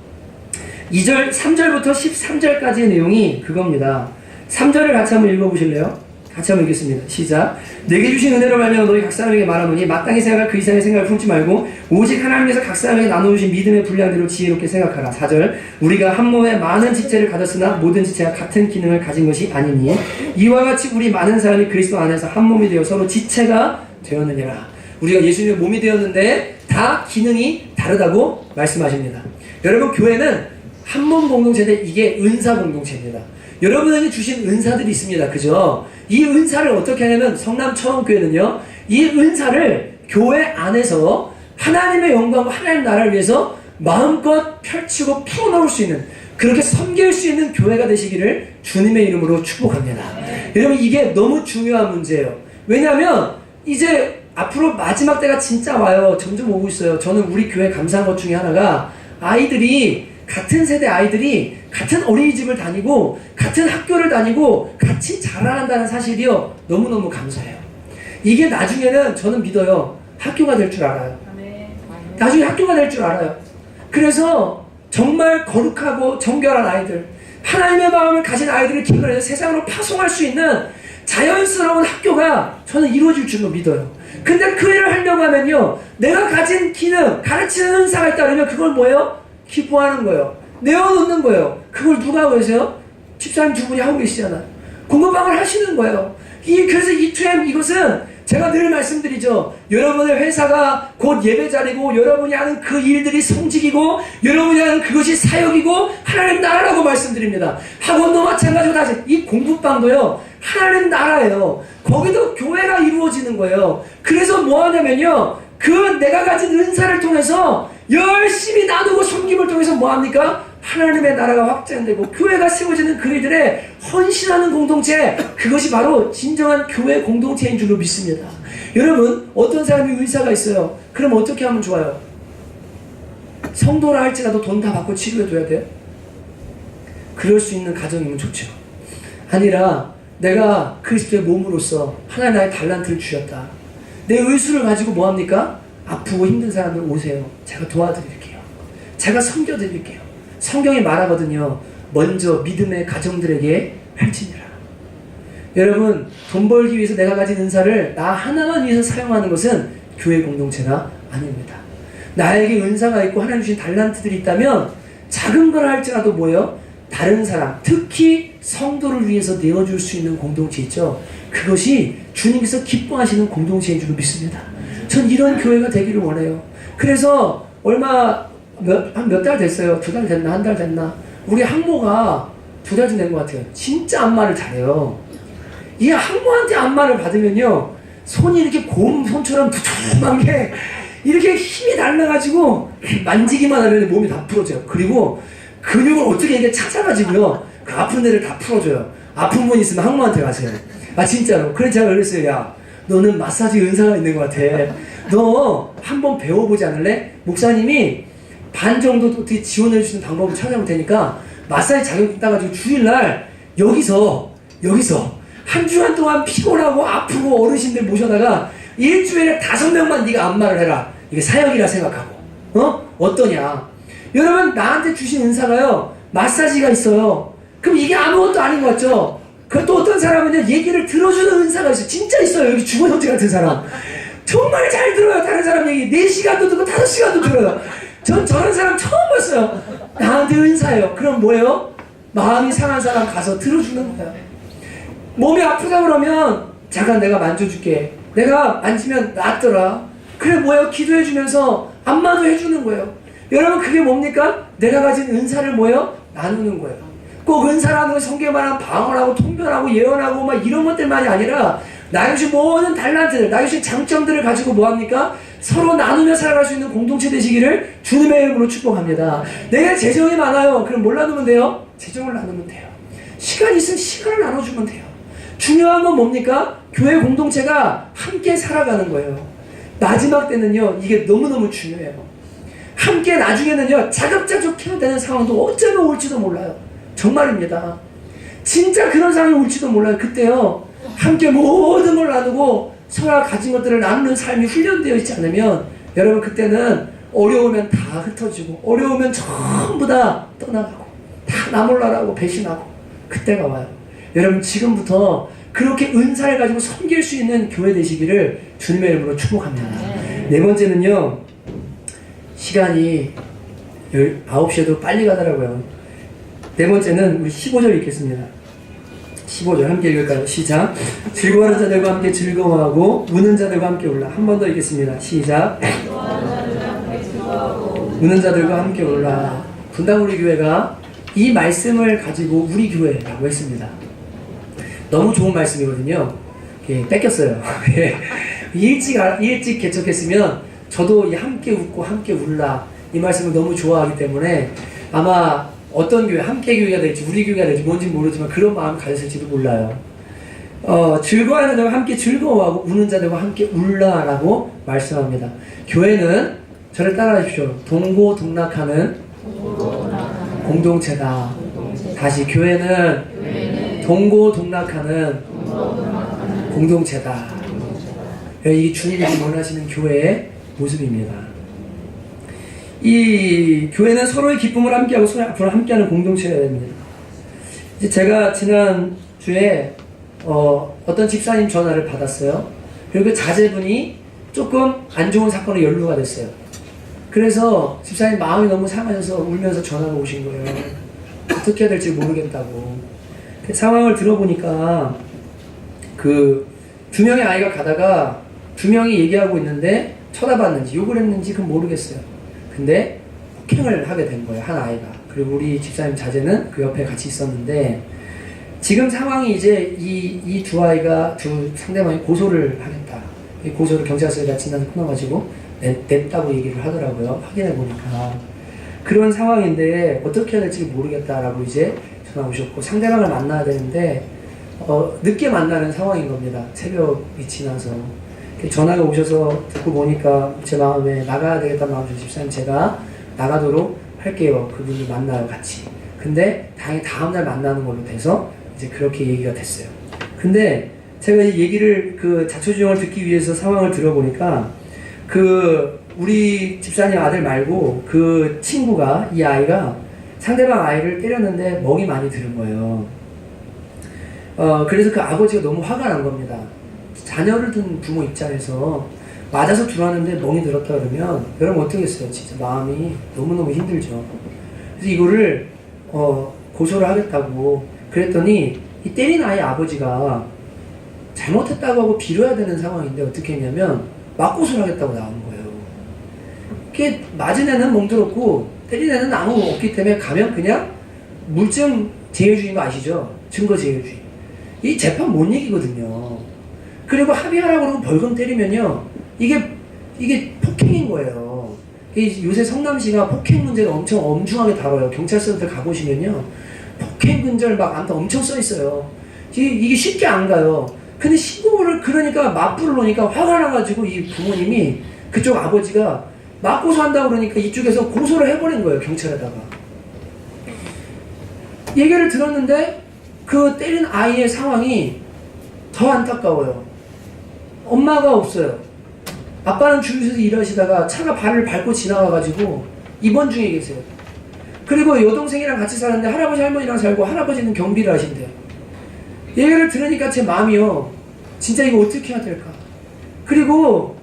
S1: 3절부터 13절까지의 내용이 그겁니다. 3절을 같이 한번 읽어보실래요? 같이 한번 읽겠습니다. 시작. 내게 주신 은혜로 말미암아 너희 각 사람에게 말하노니 마땅히 생각할 그 이상의 생각을 품지 말고 오직 하나님께서 각 사람에게 나눠주신 믿음의 분량대로 지혜롭게 생각하라. 4절. 우리가 한 몸에 많은 지체를 가졌으나 모든 지체가 같은 기능을 가진 것이 아니니 이와 같이 우리 많은 사람이 그리스도 안에서 한 몸이 되어 서로 지체가 되었느니라. 우리가 예수님의 몸이 되었는데 다 기능이 다르다고 말씀하십니다. 여러분 교회는 한 몸 공동체인데 이게 은사 공동체입니다. 여러분에게 주신 은사들이 있습니다. 그죠? 이 은사를 어떻게 하냐면 성남처음교회는요 이 은사를 교회 안에서 하나님의 영광과 하나님 나라를 위해서 마음껏 펼치고 풀어놓을 수 있는 그렇게 섬길 수 있는 교회가 되시기를 주님의 이름으로 축복합니다. 여러분 이게 너무 중요한 문제예요. 왜냐하면 이제 앞으로 마지막 때가 진짜 와요. 점점 오고 있어요. 저는 우리 교회 감사한 것 중에 하나가 아이들이 같은 세대 아이들이 같은 어린이집을 다니고 같은 학교를 다니고 같이 자라난다는 사실이요 너무너무 감사해요. 이게 나중에는 저는 믿어요 학교가 될 줄 알아요. 나중에 학교가 될 줄 알아요. 그래서 정말 거룩하고 정결한 아이들 하나님의 마음을 가진 아이들을 기르면서 세상으로 파송할 수 있는 자연스러운 학교가 저는 이루어질 줄로 믿어요. 근데 그 일을 하려고 하면요 내가 가진 기능 가르치는 은사가 있다면 그걸 뭐예요? 기부하는 거예요. 내어놓는 거예요. 그걸 누가 하고 계세요? 집사님 두 분이 하고 계시잖아요. 공급방을 하시는 거예요. 그래서 E2M 이것은 제가 늘 말씀드리죠. 여러분의 회사가 곧 예배자리고 여러분이 하는 그 일들이 성직이고 여러분이 하는 그것이 사역이고 하나님 나라라고 말씀드립니다. 학원도 마찬가지고 다시 이 공급방도요 하나님 나라예요. 거기도 교회가 이루어지는 거예요. 그래서 뭐 하냐면요 그 내가 가진 은사를 통해서 열심히 나누고 섬김을 통해서 뭐합니까? 하나님의 나라가 확장되고 교회가 세워지는 그 일들에 헌신하는 공동체 그것이 바로 진정한 교회 공동체인 줄로 믿습니다. 여러분 어떤 사람이 의사가 있어요. 그럼 어떻게 하면 좋아요? 성도라 할지라도 돈 다 받고 치료해줘야 돼요? 그럴 수 있는 가정이면 좋죠. 아니라 내가 그리스도의 몸으로서 하나님 나의 달란트를 주셨다. 내 의수를 가지고 뭐합니까? 아프고 힘든 사람들 오세요. 제가 도와드릴게요. 제가 섬겨드릴게요. 성경이 말하거든요. 먼저 믿음의 가정들에게 펼치니라. 여러분, 돈 벌기 위해서 내가 가진 은사를 나 하나만 위해서 사용하는 것은 교회 공동체가 아닙니다. 나에게 은사가 있고 하나님 주신 달란트들이 있다면 작은 걸 할지라도 뭐예요? 다른 사람, 특히 성도를 위해서 내어줄 수 있는 공동체 있죠. 그것이 주님께서 기뻐하시는 공동체인 줄 믿습니다. 전 이런 교회가 되기를 원해요. 그래서 한 몇 달 됐어요. 2달 됐나? 1달 됐나? 우리 항모가 2달 좀 된 것 같아요. 진짜 안마를 잘해요. 이 항모한테 안마를 받으면요, 손이 이렇게 곰 손처럼 두툼한 게 이렇게 힘이 날라가지고 만지기만 하면 몸이 다 풀어져요. 그리고 근육을 어떻게 이게 찾아가지고요, 그 아픈 데를 다 풀어줘요. 아픈 분 있으면 항모한테 가세요. 아, 진짜로. 그래서 제가 그랬어요. 야, 너는 마사지 은사가 있는 것 같아. 너 한번 배워보지 않을래? 목사님이 반 정도 어떻게 지원해 주시는 방법을 찾아볼 테니까 마사지 자격증 따가지고 주일날 여기서 한 주간 동안 피곤하고 아프고 어르신들 모셔다가 일주일에 5명만 네가 안마를 해라. 이게 사역이라 생각하고. 어떠냐? 여러분, 나한테 주신 은사가요, 마사지가 있어요. 그럼 이게 아무것도 아닌 것 같죠? 그럼 또 어떤 사람은요, 얘기를 들어주는 은사가 있어요. 진짜 있어요. 여기 주거 형제 같은 사람. 정말 잘 들어요. 다른 사람 얘기 4시간도 듣고 5시간도 들어요. 전 저런 사람 처음 봤어요. 나한테 은사예요. 그럼 뭐예요? 마음이 상한 사람 가서 들어주는 거예요. 몸이 아프다 그러면 잠깐 내가 만져줄게. 내가 만지면 낫더라. 그래, 뭐예요? 기도해주면서 안마도 해주는 거예요. 여러분, 그게 뭡니까? 내가 가진 은사를 뭐예요? 나누는 거예요. 꼭 은사라는 건 성경에 말하는 방언하고 통변하고 예언하고 막 이런 것들만이 아니라 나에게 주신 모든 달란트들, 나에게 주신 장점들을 가지고 뭐합니까? 서로 나누며 살아갈 수 있는 공동체 되시기를 주님의 이름으로 축복합니다. 내가 재정이 많아요. 그럼 뭘 나누면 돼요? 재정을 나누면 돼요. 시간이 있으면 시간을 나눠주면 돼요. 중요한 건 뭡니까? 교회 공동체가 함께 살아가는 거예요. 마지막 때는요, 이게 너무너무 중요해요. 함께 나중에는요, 자급자족해야 되는 상황도 어쩌면 올지도 몰라요. 정말입니다. 진짜 그런 상황이 올지도 몰라요. 그때요, 함께 모든 걸 나누고 서로 가진 것들을 나누는 삶이 훈련되어 있지 않으면 여러분, 그때는 어려우면 다 흩어지고 어려우면 전부 다 떠나가고 다 나 몰라라고 배신하고 그때가 와요. 여러분, 지금부터 그렇게 은사를 가지고 섬길 수 있는 교회 되시기를 주님의 이름으로 축복합니다. 네 번째는요, 시간이 9시에도 빨리 가더라고요. 네 번째는 우리 15절 읽겠습니다. 15절 함께 읽을까요? 시작. 즐거워하는 자들과 함께 즐거워하고 우는 자들과 함께 울라. 한 번 더 읽겠습니다. 시작. 우는 자들과 함께 울라. 분당 우리 교회가 이 말씀을 가지고 우리 교회라고 했습니다. 너무 좋은 말씀이거든요. 뺏겼어요. 일찍 개척했으면 저도 이 함께 웃고 함께 울라 이 말씀을 너무 좋아하기 때문에 아마 어떤 교회, 함께 교회가 될지 우리 교회가 될지 뭔지 모르지만 그런 마음을 가졌을지도 몰라요. 즐거워하는 자들과 함께 즐거워하고 우는 자들과 함께 울라라고 말씀합니다. 교회는 저를 따라하십시오. 동고동락하는 공동체다. 다시, 교회는 동고동락하는 공동체다. 이게 주님이 원하시는 교회의 모습입니다. 이 교회는 서로의 기쁨을 함께하고 서로의 아픔을 함께하는 공동체가 됩니다. 이제 제가 지난 주에 어떤 집사님 전화를 받았어요. 그리고 그 자제분이 조금 안 좋은 사건에 연루가 됐어요. 그래서 집사님 마음이 너무 상하셔서 울면서 전화가 오신 거예요. 어떻게 해야 될지 모르겠다고. 그 상황을 들어보니까 그 2명의 아이가 가다가 2명이 얘기하고 있는데 쳐다봤는지 욕을 했는지 그건 모르겠어요. 근데 폭행을 하게 된 거예요, 한 아이가. 그리고 우리 집사님 자제는 그 옆에 같이 있었는데 지금 상황이 이제 이 두 아이가 상대방이 고소를 하겠다. 이 고소를 경찰서에 진단을 끊어가지고 냈다고 얘기를 하더라고요. 확인해 보니까 그런 상황인데 어떻게 해야 될지 모르겠다라고 이제 전화 오셨고 상대방을 만나야 되는데 늦게 만나는 상황인 겁니다. 새벽이 지나서 전화가 오셔서 듣고 보니까 제 마음에 나가야 되겠다는 마음이 들어서 집사님 제가 나가도록 할게요. 그분을 만나요 같이. 근데 다행히 다음날 만나는 걸로 돼서 이제 그렇게 얘기가 됐어요. 근데 제가 이 얘기를 그 자초지종을 듣기 위해서 상황을 들어보니까 그 우리 집사님 아들 말고 그 친구가 이 아이가 상대방 아이를 때렸는데 멍이 많이 들은 거예요. 그래서 그 아버지가 너무 화가 난 겁니다. 자녀를 둔 부모 입장에서 맞아서 들어왔는데 멍이 들었다 그러면 여러분 어떻겠어요? 진짜 마음이 너무너무 힘들죠. 그래서 이거를 고소를 하겠다고 그랬더니 이 때린 아이 아버지가 잘못했다고 하고 빌어야 되는 상황인데 어떻게 했냐면 맞고소를 하겠다고 나온 거예요. 이게 맞은 애는 멍들었고 때린 애는 아무 없기 때문에 가면 그냥 물증 제외주의인 거 아시죠? 증거 제외주의. 이 재판 못 이기거든요. 그리고 합의하라고 그러고 벌금 때리면요. 이게 폭행인 거예요. 요새 성남시가 폭행 문제를 엄청 엄중하게 다뤄요. 경찰서들 가보시면요. 폭행 근절 막 아무튼 엄청 써 있어요. 이게 쉽게 안 가요. 근데 신고를 그러니까 맞불을 놓으니까 화가 나가지고 이 부모님이 그쪽 아버지가 맞고소 한다고 그러니까 이쪽에서 고소를 해버린 거예요. 경찰에다가. 얘기를 들었는데 그 때린 아이의 상황이 더 안타까워요. 엄마가 없어요. 아빠는 주유소에서 일하시다가 차가 발을 밟고 지나가가지고 입원 중에 계세요. 그리고 여동생이랑 같이 사는데 할아버지 할머니랑 살고 할아버지는 경비를 하신대요. 얘기를 들으니까 제 마음이요. 진짜 이거 어떻게 해야 될까? 그리고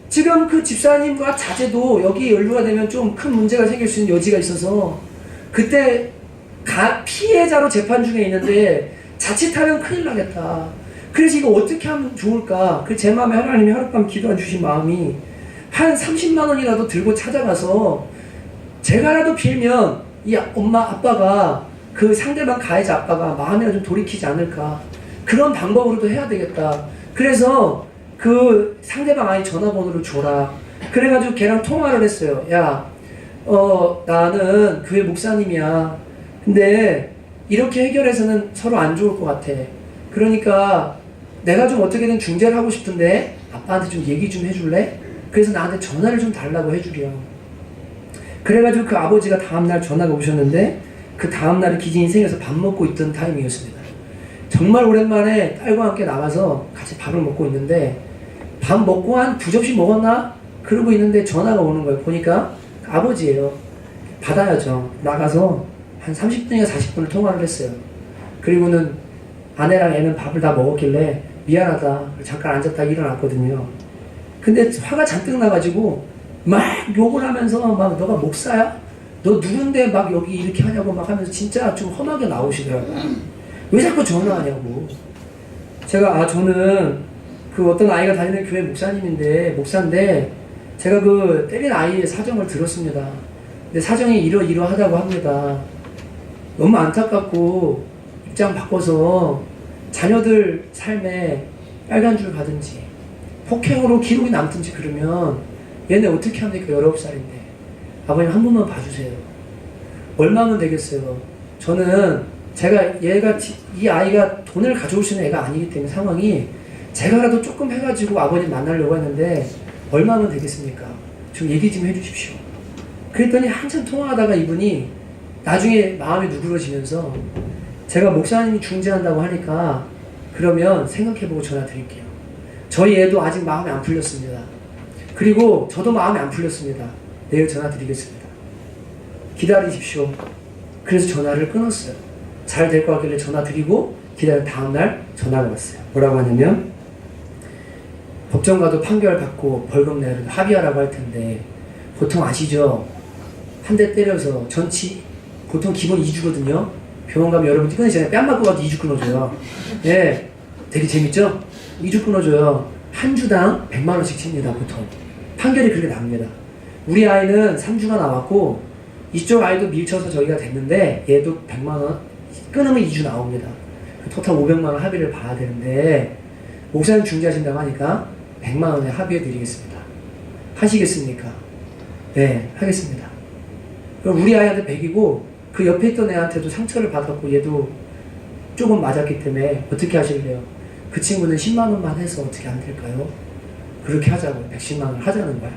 S1: 지금 그 집사님과 자제도 여기 연루가 되면 좀 큰 문제가 생길 수 있는 여지가 있어서 그때 피해자로 재판 중에 있는데 자칫하면 큰일 나겠다. 그래서 이거 어떻게 하면 좋을까? 그 제 마음에 하나님이 하룻밤 기도해 주신 마음이 한 30만 원이라도 들고 찾아가서 제가라도 빌면 이 엄마 아빠가 그 상대방 가해자 아빠가 마음이나 좀 돌이키지 않을까. 그런 방법으로도 해야 되겠다. 그래서 그 상대방 아이 전화번호를 줘라. 그래가지고 걔랑 통화를 했어요. 야, 나는 교회 목사님이야. 근데 이렇게 해결해서는 서로 안 좋을 것 같아. 그러니까 내가 좀 어떻게든 중재를 하고 싶은데 아빠한테 좀 얘기 좀 해줄래? 그래서 나한테 전화를 좀 달라고 해주려. 그래가지고 그 아버지가 다음날 전화가 오셨는데 그 다음날에 기진이 생겨서 밥 먹고 있던 타임이었습니다. 정말 오랜만에 딸과 함께 나가서 같이 밥을 먹고 있는데 밥 먹고 한 2접시 먹었나? 그러고 있는데 전화가 오는 거예요. 보니까 아버지예요. 받아야죠. 나가서 한 30분이나 40분을 통화를 했어요. 그리고는 아내랑 애는 밥을 다 먹었길래 미안하다. 잠깐 앉았다 일어났거든요. 근데 화가 잔뜩 나가지고 막 욕을 하면서 막 너가 목사야? 너 누군데 막 여기 이렇게 하냐고 막 하면서 진짜 좀 험하게 나오시더라고요. 왜 자꾸 전화하냐고. 제가 저는 그 어떤 아이가 다니는 교회 목사인데 제가 그 때린 아이의 사정을 들었습니다. 근데 사정이 이러이러하다고 합니다. 너무 안타깝고 입장 바꿔서 자녀들 삶에 빨간 줄 가든지 폭행으로 기록이 남든지 그러면 얘네 어떻게 합니까? 19살인데. 아버님 한 번만 봐주세요. 얼마면 되겠어요? 저는 이 아이가 돈을 가져올 수 있는 애가 아니기 때문에 상황이 제가라도 조금 해가지고 아버님 만나려고 했는데 얼마면 되겠습니까? 좀 얘기 좀 해주십시오. 그랬더니 한참 통화하다가 이분이 나중에 마음이 누그러지면서 제가 목사님이 중재한다고 하니까 그러면 생각해보고 전화 드릴게요. 저희 애도 아직 마음이 안 풀렸습니다. 그리고 저도 마음이 안 풀렸습니다. 내일 전화 드리겠습니다. 기다리십시오. 그래서 전화를 끊었어요. 잘 될 것 같길래 전화 드리고 기다려 다음날 전화가 왔어요. 뭐라고 하냐면 법정 가도 판결 받고 벌금 내는 합의하라고 할 텐데 보통 아시죠? 한 대 때려서 전치 보통 기본 2주거든요. 병원 가면 여러분 끊으시잖아요. 뺨 맞고 가도 2주 끊어줘요. 예, 되게 재밌죠? 2주 끊어줘요. 한 주당 100만 원씩 칩니다. 보통 판결이 그렇게 납니다. 우리 아이는 3주가 나왔고 이쪽 아이도 밀쳐서 저희가 됐는데 얘도 100만 원 끊으면 2주 나옵니다. 토탈 500만 원 합의를 봐야 되는데 목사님 중재하신다고 하니까 100만 원에 합의해 드리겠습니다. 하시겠습니까? 네, 하겠습니다. 그럼 우리 아이한테 100이고 그 옆에 있던 애한테도 상처를 받았고 얘도 조금 맞았기 때문에 어떻게 하실래요? 그 친구는 10만 원만 해서 어떻게 안 될까요? 그렇게 하자고 110만 원을 하자는 거야.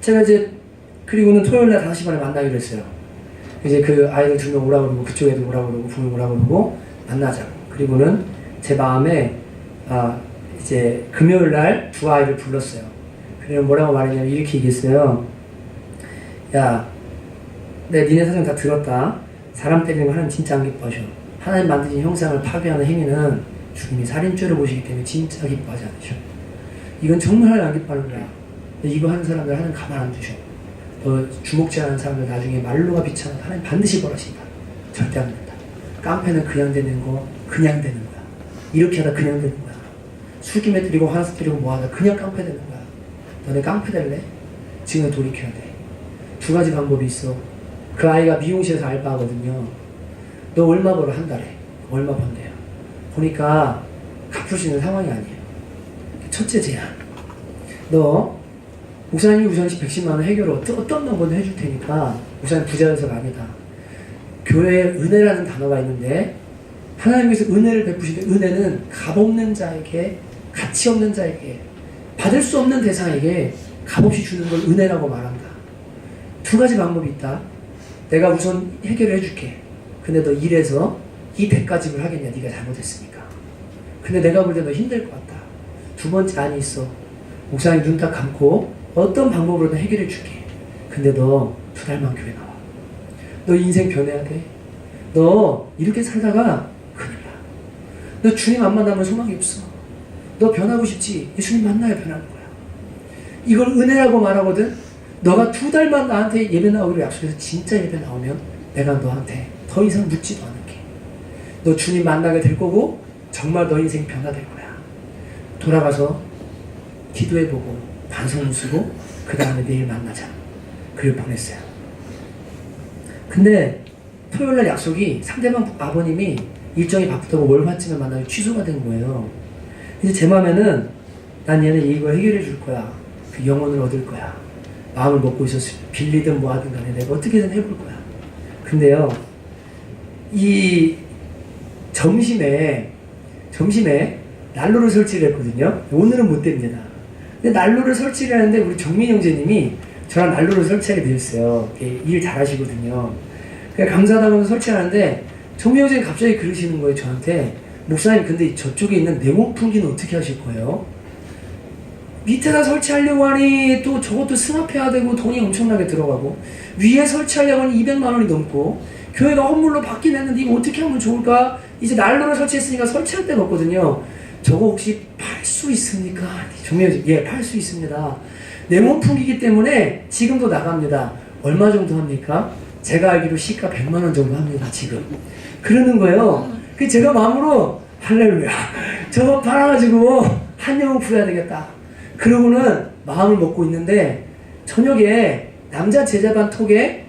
S1: 제가 이제 그리고는 토요일날 5시 반에 만나기로 했어요. 이제 그 아이들 2명 오라고 그러고 그쪽 애들 오라고 그러고 부모 오라고 그러고 만나자. 그리고는 제 마음에 이제 금요일 날 두 아이를 불렀어요. 그래서 뭐라고 말했냐면 이렇게 얘기했어요. 야, 내 니네 사정 다 들었다. 사람 때리는 거 하나님 진짜 안 기뻐하셔. 하나님 만드신 형상을 파괴하는 행위는 주님이 살인죄로 보시기 때문에 진짜 기뻐하지 않으셔. 이건 정말 하나님 안 기뻐하는 거야. 근데 이거 하는 사람들 하나님 가만 안 두셔. 주목질하는 사람들 나중에 말로가 비참하다. 하나님 반드시 벌하신다. 절대 안 된다. 깡패는 그냥 되는 거 그냥 되는 거야. 이렇게 하다 그냥 되는 거야. 술김에 들이고 화나서 들이고 뭐하다 그냥 깡패 되는 거야. 너네 깡패 될래? 지금 돌이켜야 돼. 두 가지 방법이 있어. 그 아이가 미용실에서 알바하거든요. 너 얼마 벌어 한 달에? 얼마 번대요? 보니까 갚을 수 있는 상황이 아니에요. 첫째 제안. 너 목사님이 우선시 110만 원 해결을 어떤 방법도 해줄 테니까 목사님 부자여서가 아니다. 교회에 은혜라는 단어가 있는데 하나님께서 은혜를 베푸시되 은혜는 값없는 자에게 가치 없는 자에게 받을 수 없는 대상에게 값없이 주는 걸 은혜라고 말한다. 두 가지 방법이 있다. 내가 우선 해결을 해줄게. 근데 너 일해서 이 대가집을 하겠냐? 네가 잘못했으니까. 근데 내가 볼 때 너 힘들 것 같다. 두 번째 안이 있어. 목사님 눈 딱 감고 어떤 방법으로든 해결해 줄게. 근데 너 2달만 교회 나와. 너 인생 변해야 돼. 너 이렇게 살다가 큰일 나. 너 주님 안 만나면 소망이 없어. 너 변하고 싶지? 예수님 만나야 변하는 거야. 이걸 은혜라고 말하거든. 너가 2달만 나한테 예배 나오기로 약속해서 진짜 예배 나오면 내가 너한테 더 이상 묻지도 않을게. 너 주님 만나게 될 거고 정말 너 인생 변화될 거야. 돌아가서 기도해보고 반성문 쓰고 그 다음에 내일 만나자. 그걸 보냈어요. 근데 토요일날 약속이 상대방 아버님이 일정이 바쁘다고 월화쯤에 만나기 취소가 된 거예요. 이제 제 마음에는 난 얘네 이걸 해결해 줄 거야. 그 영혼을 얻을 거야. 마음을 먹고 있었을 때 빌리든 뭐하든 간에 내가 어떻게든 해볼 거야. 근데요, 이 점심에 난로를 설치를 했거든요. 오늘은 못 됩니다. 근데 난로를 설치를 하는데 우리 정민 형제님이 저랑 난로를 설치하게 되었어요. 일 잘하시거든요. 그러니까 감사하다고 설치하는데 정민 형제님 갑자기 그러시는 거예요. 저한테. 목사님 근데 저쪽에 있는 냉온풍기는 어떻게 하실 거예요? 밑에다 설치하려고 하니 또 저것도 승합해야 되고 돈이 엄청나게 들어가고 위에 설치하려고 하니 200만 원이 넘고 교회가 헌물로 받긴 했는데 이거 어떻게 하면 좋을까? 이제 난로를 설치했으니까 설치할 데가 없거든요. 저거 혹시 팔 수 있습니까? 정말 예, 팔 수 있습니다. 냉온풍기이기 때문에 지금도 나갑니다. 얼마 정도 합니까? 제가 알기로 시가 100만 원 정도 합니다. 지금 그러는 거예요. 그 제가 마음으로 할렐루야 저거 팔아가지고 한 영혼 풀어야 되겠다. 그러고는 마음을 먹고 있는데 저녁에 남자 제자반 톡에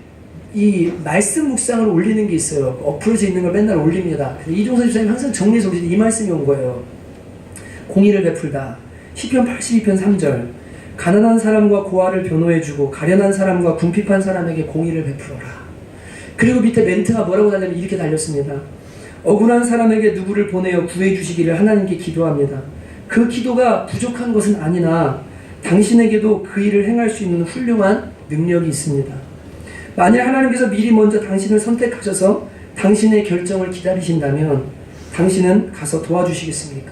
S1: 이 말씀 묵상을 올리는 게 있어요. 엎어져 있는 걸 맨날 올립니다. 이종선 집사님 항상 정리해서 올리는 이 말씀이 온 거예요. 공의를 베풀다. 시편 82편 3절. 가난한 사람과 고아를 변호해주고 가련한 사람과 궁핍한 사람에게 공의를 베풀어라. 그리고 밑에 멘트가 뭐라고 달냐면 이렇게 달렸습니다. 억울한 사람에게 누구를 보내어 구해주시기를 하나님께 기도합니다. 그 기도가 부족한 것은 아니나 당신에게도 그 일을 행할 수 있는 훌륭한 능력이 있습니다. 만약 하나님께서 미리 먼저 당신을 선택하셔서 당신의 결정을 기다리신다면 당신은 가서 도와주시겠습니까?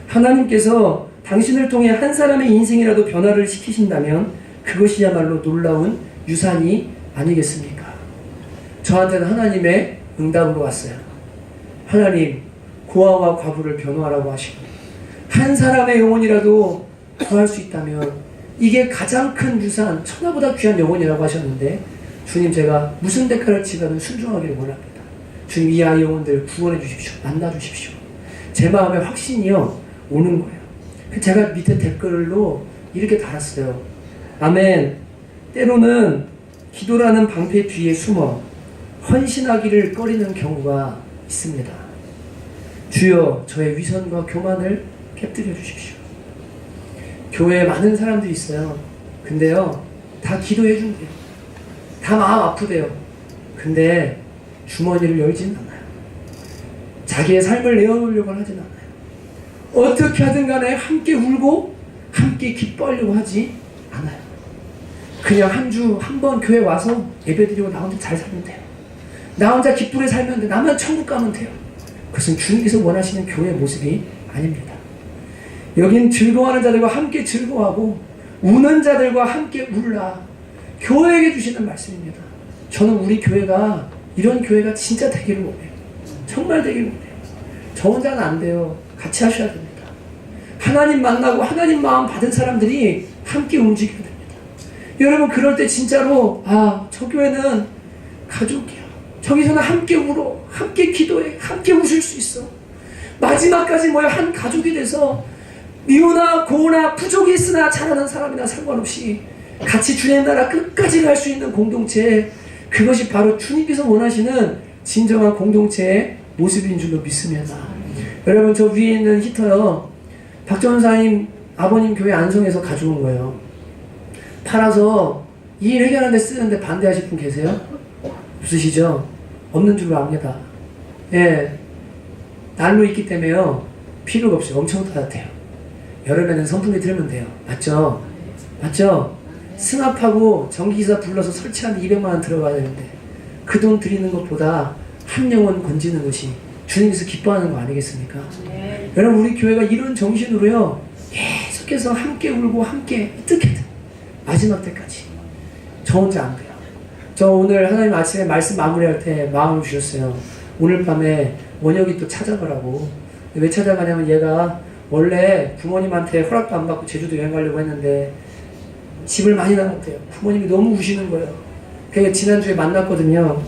S1: 하나님께서 당신을 통해 한 사람의 인생이라도 변화를 시키신다면 그것이야말로 놀라운 유산이 아니겠습니까? 저한테는 하나님의 응답으로 왔어요. 하나님, 고아와 과부를 변호하라고 하시고 한 사람의 영혼이라도 구할 수 있다면 이게 가장 큰 유산, 천하보다 귀한 영혼이라고 하셨는데 주님 제가 무슨 대가를 치가든 순종하기를 원합니다. 주님 이 아이 영혼들 구원해 주십시오. 만나 주십시오. 제 마음에 확신이요 오는 거예요. 제가 밑에 댓글로 이렇게 달았어요. 아멘. 때로는 기도라는 방패 뒤에 숨어 헌신하기를 꺼리는 경우가 있습니다. 주여 저의 위선과 교만을 깨뜨려 주십시오. 교회에 많은 사람들이 있어요. 근데요 다 기도해 준대요. 다 마음 아프대요. 근데 주머니를 열지는 않아요. 자기의 삶을 내어놓으려고 하진 않아요. 어떻게 하든 간에 함께 울고 함께 기뻐하려고 하지 않아요. 그냥 한 주 한 번 교회 와서 예배드리고 나 혼자 잘 살면 돼요. 나 혼자 기쁘게 살면 돼. 나만 천국 가면 돼요. 그것은 주님께서 원하시는 교회의 모습이 아닙니다. 여긴 즐거워하는 자들과 함께 즐거워하고 우는 자들과 함께 울라. 교회에게 주시는 말씀입니다. 저는 우리 교회가 이런 교회가 진짜 되기를 원해요. 정말 되기를 원해요. 저 혼자는 안 돼요. 같이 하셔야 됩니다. 하나님 만나고 하나님 마음 받은 사람들이 함께 움직여야 됩니다. 여러분 그럴 때 진짜로 저 교회는 가족이야. 저기서는 함께 울어, 함께 기도해, 함께 웃을 수 있어. 마지막까지 모여 한 가족이 돼서 미우나 고우나 부족이 있으나 잘하는 사람이나 상관없이 같이 주님 나라 끝까지 갈 수 있는 공동체, 그것이 바로 주님께서 원하시는 진정한 공동체의 모습인 줄로 믿습니다. 여러분 저 위에 있는 히터요, 박전사님 아버님 교회 안성에서 가져온 거예요. 팔아서 이 일 해결하는 데 쓰는데 반대하실 분 계세요? 없으시죠? 없는 줄로 압니다. 예, 난로 있기 때문에요 필요가 없어요. 엄청 따뜻해요. 여름에는 선풍기 틀면 돼요. 맞죠? 맞죠? 승합하고 전기기사 불러서 설치하면 200만원 들어가야 되는데 그 돈 드리는 것보다 한 영혼 건지는 것이 주님께서 기뻐하는 거 아니겠습니까? 네. 여러분 우리 교회가 이런 정신으로요 계속해서 함께 울고 함께 어떻게든 마지막 때까지. 저 혼자 안 돼요. 저 오늘 하나님 아침에 말씀 마무리할 때 마음을 주셨어요. 오늘 밤에 원혁이 또 찾아가라고. 왜 찾아가냐면 얘가 원래 부모님한테 허락도 안 받고 제주도 여행 가려고 했는데 집을 많이 나갔대요. 부모님이 너무 우시는 거예요. 그래서 지난주에 만났거든요.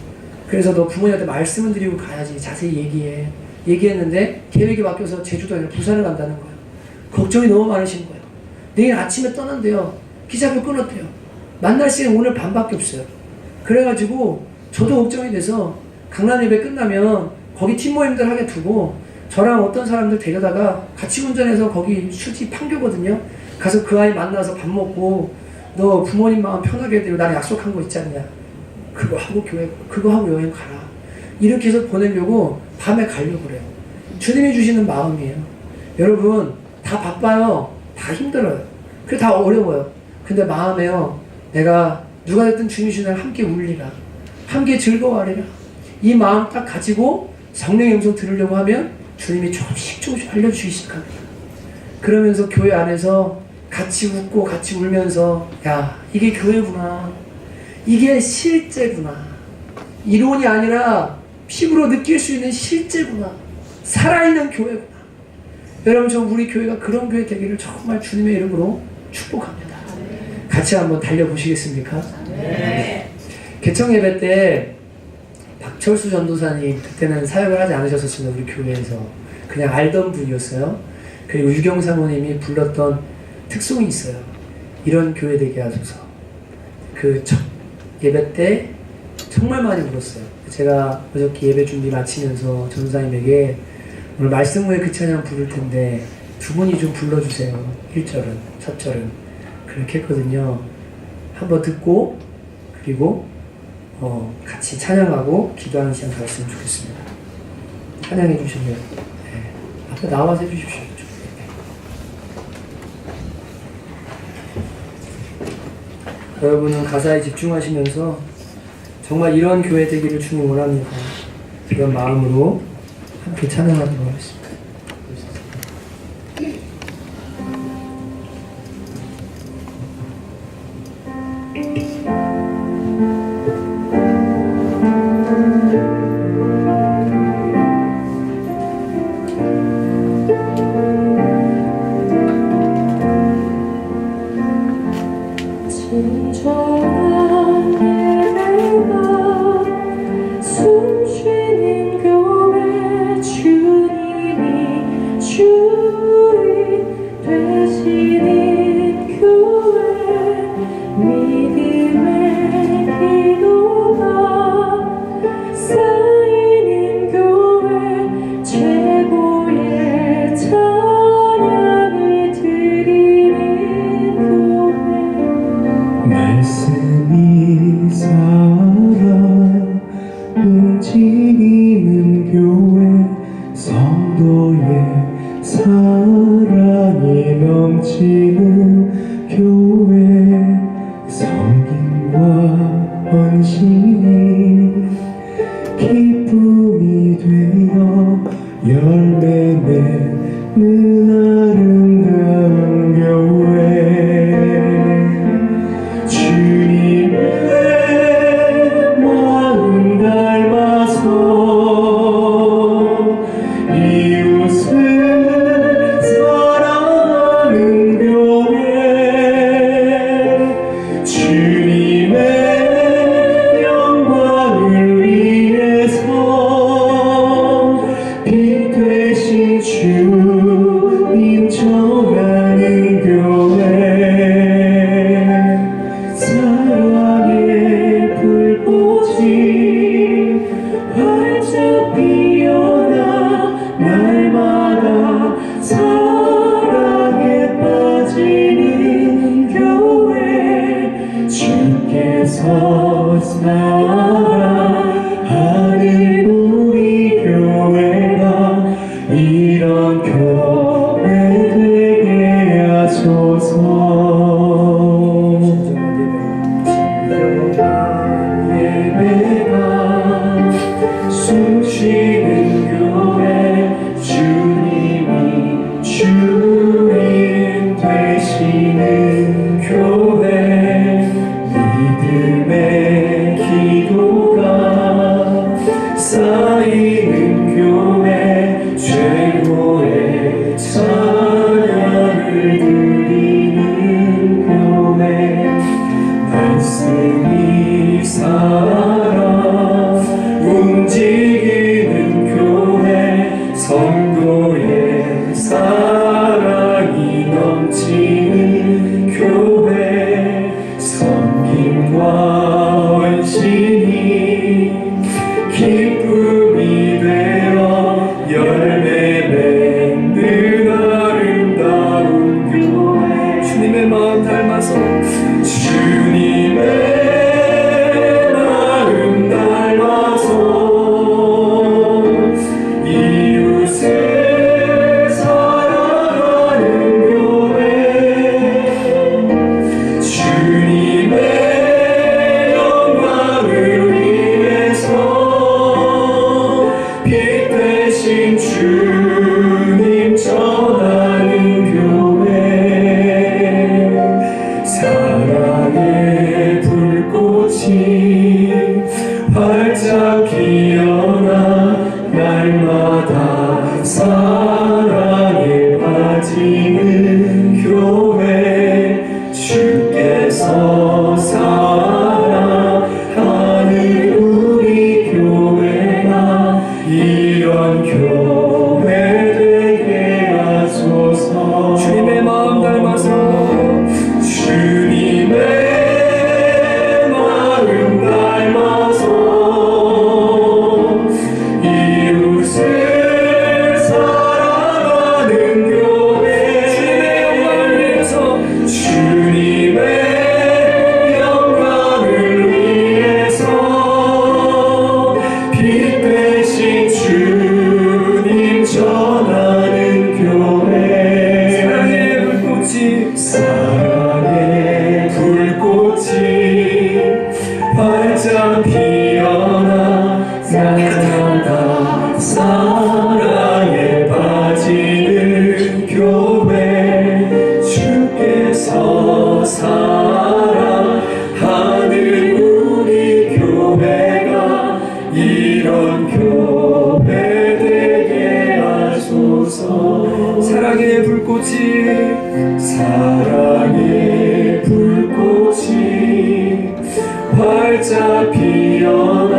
S1: 그래서 너 부모님한테 말씀을 드리고 가야지, 자세히 얘기했는데 계획이 바뀌어서 제주도 아니라 부산을 간다는 거예요. 걱정이 너무 많으신 거예요. 내일 아침에 떠난대요. 기차표 끊었대요. 만날 시간 오늘 밤밖에 없어요. 그래가지고 저도 걱정이 돼서 강남 예배 끝나면 거기 팀 모임들 하게 두고 저랑 어떤 사람들 데려다가 같이 운전해서 거기 수지 판교거든요. 가서 그 아이 만나서 밥 먹고 너 부모님 마음 편하게 해드리고 나랑 약속한 거 있지 않냐, 그거 하고 교회 그거 하고 여행 가라, 이렇게 해서 보내려고 밤에 가려고 그래요. 주님이 주시는 마음이에요. 여러분 다 바빠요. 다 힘들어요. 그게 다 어려워요. 근데 마음에요, 내가 누가 됐든 주님 주시는 함께 울리라, 함께 즐거워하리라, 이 마음 딱 가지고 성령의 음성 들으려고 하면 주님이 조금씩 알려주실 겁니다. 그러면서 교회 안에서 같이 웃고 같이 울면서 야 이게 교회구나, 이게 실제구나, 이론이 아니라 피부로 느낄 수 있는 실제구나, 살아있는 교회구나. 여러분 저 우리 교회가 그런 교회 되기를 정말 주님의 이름으로 축복합니다. 같이 한번 달려보시겠습니까? 네. 개청 예배 때 박철수 전도사님, 그때는 사역을 하지 않으셨었습니다. 우리 교회에서 그냥 알던 분이었어요. 그리고 유경 사모님이 불렀던 특송이 있어요. 이런 교회 되게 하소서. 그 첫 예배 때 정말 많이 울었어요. 제가 어저께 예배 준비 마치면서 전도사님에게 오늘 말씀 후에 그 찬양 부를 텐데 두 분이 좀 불러주세요. 1절은, 첫 절은. 그렇게 했거든요. 한번 듣고 그리고 같이 찬양하고 기도하는 시간 가졌으면 좋겠습니다. 찬양해 주시면 네. 앞에 나와서 해주십시오. 여러분은 가사에 집중하시면서 정말 이런 교회 되기를 주님 원합니다. 그런 마음으로 함께 찬양하도록 하겠습니다.
S2: 숨쉬는 교회 주님의 활짝 피어나 날마다 사랑에 빠지는 교회 주께서 사랑하는 우리 교회가 이런 교회 되게 하소서. 숨쉬는 교회 주님이 주인 되시는 교회 믿음의 기도가 쌓이는 교회 최고의 찬양을 드리는 교회 말씀이 살아 움직이는 교회 성도의 사랑이 넘치는 교회 섬김과 헌신이 기쁨이 되어 열매 맺는 아름다운 교회 주님의 마음 닮아서 주님의 주님 전하는 교회 사랑의 불꽃이 활짝 피어나 날마다 사랑에 빠지는 교회 주께서 사랑하는 우리 교회가 이런 교회 되게 하소서. 주님의 마음 닮아서 주님의 마음 닮아서 이웃을 사랑하는 교회 주님의 영광을 위해서 주님의 영광을 위해서 빛 대신 주님 전하는 교회 사랑의 불꽃이 활짝 피어나 날마다 사랑에 빠지는 교회 주께서 사랑하는 우리 교회가 이런 교회 되게 하소서. 사랑의 불꽃이 활짝 피어나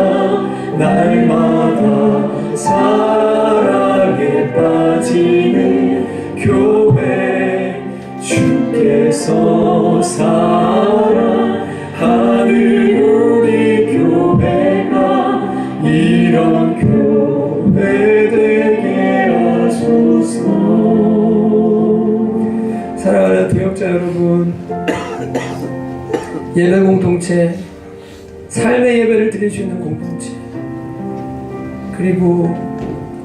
S2: 날마다 사랑에 빠지는 교회 주께서 사랑하는 우리 교회가 이런 교회 되게 하소서. 사랑하는 동역자 여러분, 예배 공동체, 삶의 예배를 드릴 수 있는 공동체, 그리고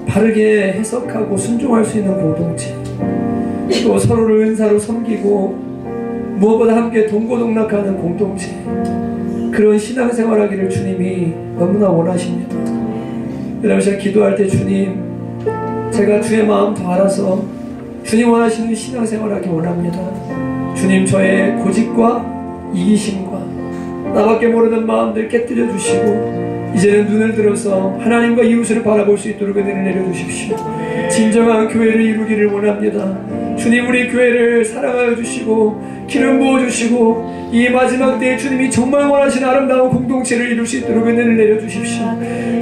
S2: 바르게 해석하고 순종할 수 있는 공동체, 또 서로를 은사로 섬기고 무엇보다 함께 동고동락하는 공동체, 그런 신앙생활하기를 주님이 너무나 원하십니다. 여러분, 제가 기도할 때 주님, 제가 주의 마음 더 알아서 주님 원하시는 신앙생활하기 원합니다. 주님, 저의 고집과 이기심과 나밖에 모르는 마음들 깨뜨려 주시고 이제는 눈을 들어서 하나님과 이웃을 바라볼 수 있도록 은혜를 내려주십시오. 진정한 교회를 이루기를 원합니다. 주님, 우리 교회를 사랑하여 주시고 기름 부어주시고 이 마지막 때에 주님이 정말 원하시는 아름다운 공동체를 이룰 수 있도록 은혜를 내려주십시오.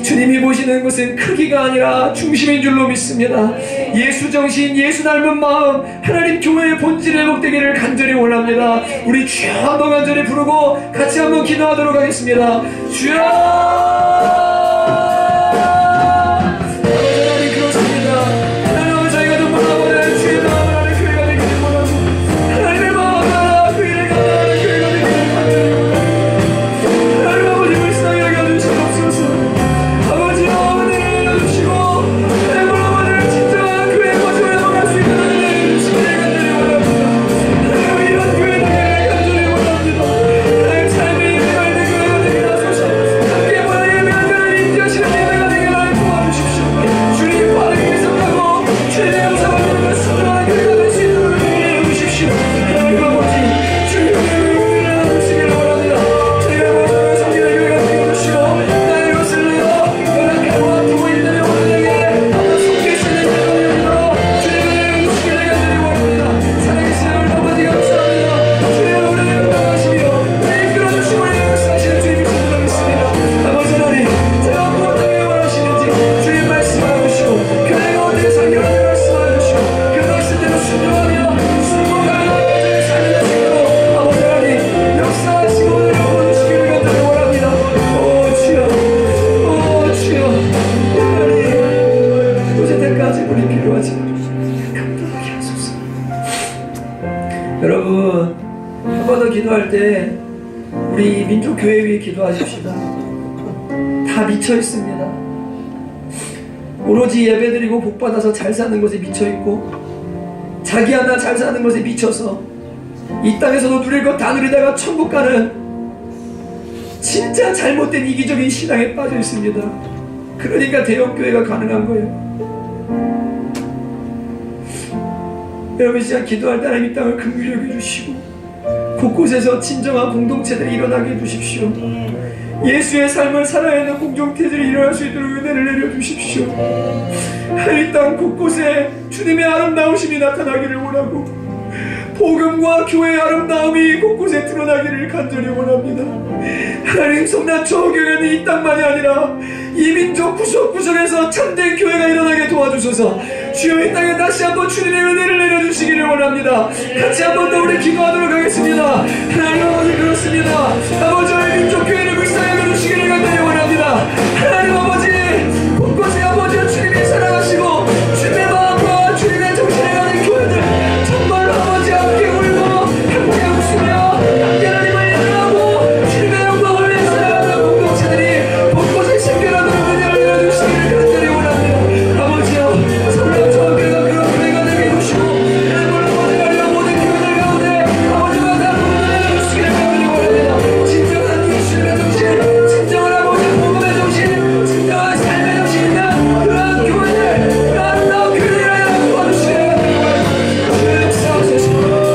S2: 주님이 보시는 것은 크기가 아니라 중심인 줄로 믿습니다. 예수 정신, 예수 닮은 마음, 하나님 교회의 본질을 회복되기를 간절히 원합니다. 우리 주여 한번 간절히 부르고 같이 한번 기도하도록 하겠습니다. 주여! 우리 기도하십시다. 다 미쳐 있습니다. 오로지 예배드리고 복받아서 잘 사는 것에 미쳐 있고, 자기 하나 잘 사는 것에 미쳐서 이 땅에서도 누릴 것 다 누리다가 천국 가는 진짜 잘못된 이기적인 신앙에 빠져 있습니다. 그러니까 대형교회가 가능한 거예요. 여러분, 시간 기도할 때 하나님 이 땅을 긍휼히 여겨주시고 곳곳에서 진정한 공동체들이 일어나게 해주십시오. 예수의 삶을 살아야 하는 공동체들이 일어날 수 있도록 은혜를 내려주십시오. 하나님, 땅 곳곳에 주님의 아름다우심이 나타나기를 원하고 복음과 교회의 아름다움이 곳곳에 드러나기를 간절히 원합니다. 하나님, 성남초 교회는 이 땅만이 아니라 이 민족 구석구석에서 참된 교회가 일어나게 도와주소서. 주여, 이 땅에 다시 한번 주님의 은혜를 내려주시기를 원합니다. 같이 한번 더 우리 기도하도록 하겠습니다. 하나님 아버지, 그렇습니다. 아버지, 저희 민족 교회를 불쌍히 여주시기를 간절히 원합니다. 하나님 아버지, 곳곳에 아버지 주님이 사랑하시고 주님의 마음과 주님의 정신을 가진 교회들 정말로 아버지 함께 울고 함께 웃으며 함께 하나님을 예배하고 주님의 영광을 위해 살아가는 공동체들이 곳곳에 생겨나도록 은혜를 내려주시기를 간절히 원합니다. 아버지여, 성남초 교회가 그런 교회가 되게 해주시고 하나님을 아버지 모든 교회들 가운데 아버지가 다 은혜를 내려주시기를 간절히 원합니다. 진정한 예수님의 정신, 진정한 아버지 복음의 정신, 진정한 삶의 정신이 있는 그러한 교회들, 그러한 나온 교회들을 도와주시기를 간절히 원합니다. 주의 역사하소서.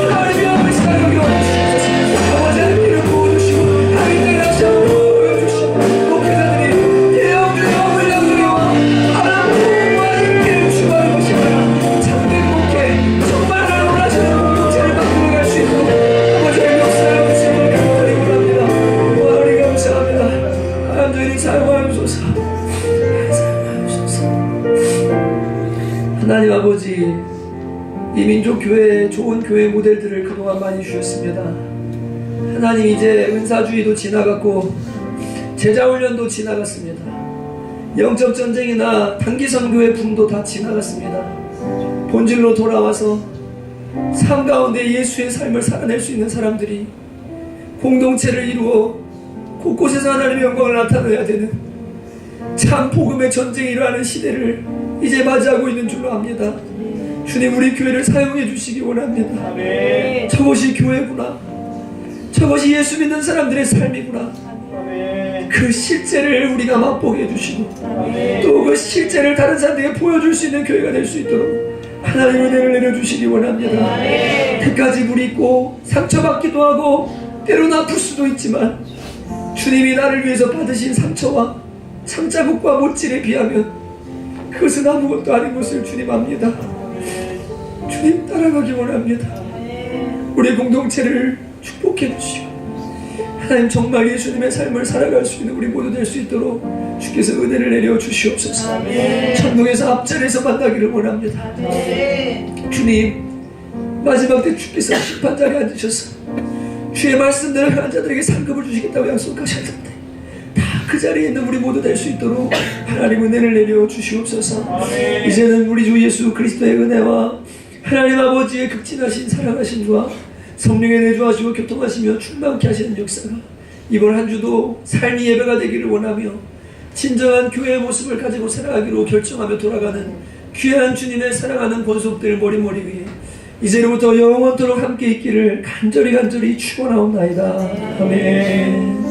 S2: 하나님이여, 우리 시간 여기 와주시옵소서. 아버지, 하나님을 부어주시고 하나님을 다시 한번 보여주시고 목회자들이 대형주의와 물량주의와 하나님과 인기를 추구하는 것이 아니라 참된 목회, 정말 하나님 원하시는 공동체를 만들어갈 수 있도록 아버지의 역사를 주시기를 간절히 원합니다. 하나님 감사합니다. 하나님, 저희를 사용하옵소서. 사용하옵소서. 하나님 아버지, 이 민족 교회에 좋은 교회 모델들을 그동안 많이 주셨습니다. 하나님, 이제 은사주의도 지나갔고 제자훈련도 지나갔습니다. 영적 전쟁이나 단기 선교의 붐도 다 지나갔습니다. 본질로 돌아와서 삶 가운데 예수의 삶을 살아낼 수 있는 사람들이 공동체를 이루어 곳곳에서 하나님의 영광을 나타내야 되는 참 복음의 전쟁이 일어나는 시대를 이제 맞이하고 있는 줄로 압니다. 주님, 우리 교회를 사용해 주시기 원합니다.
S3: 아멘.
S2: 저것이 교회구나. 저것이 예수 믿는 사람들의 삶이구나.
S3: 아멘.
S2: 그 실제를 우리가 맛보게 해주시고
S3: 아멘.
S2: 또 그 실제를 다른 사람들에게 보여줄 수 있는 교회가 될 수 있도록 하나님 은혜를 내려주시기 원합니다. 끝까지 부리고 상처받기도 하고 때로는 아플 수도 있지만 주님이 나를 위해서 받으신 상처와 상자국과 못질에 비하면 그것은 아무것도 아닌 것을 주님 압니다. 주님 따라가기 원합니다. 우리 공동체를 축복해 주시고 하나님, 정말 예수님의 삶을 살아갈 수 있는 우리 모두 될 수 있도록 주께서 은혜를 내려 주시옵소서. 천국에서 앞자리에서 만나기를 원합니다. 주님, 마지막 때 주께서 심판자리에 앉으셔서 주의 말씀대로 행한 자들에게 상급을 주시겠다고 약속하셨는데 다 그 자리에 있는 우리 모두 될 수 있도록 하나님 은혜를 내려 주시옵소서. 이제는 우리 주 예수 그리스도의 은혜와 하나님 아버지의 극진하신 사랑하심과 성령의 내주하시고 교통하시며 충만케 하시는 역사가 이번 한 주도 삶의 예배가 되기를 원하며 진정한 교회의 모습을 가지고 살아가기로 결정하며 돌아가는 귀한 주님의 사랑하는 권속들 머리머리 위에 이제로부터 영원토록 함께 있기를 간절히 축원하옵나이다. 아멘.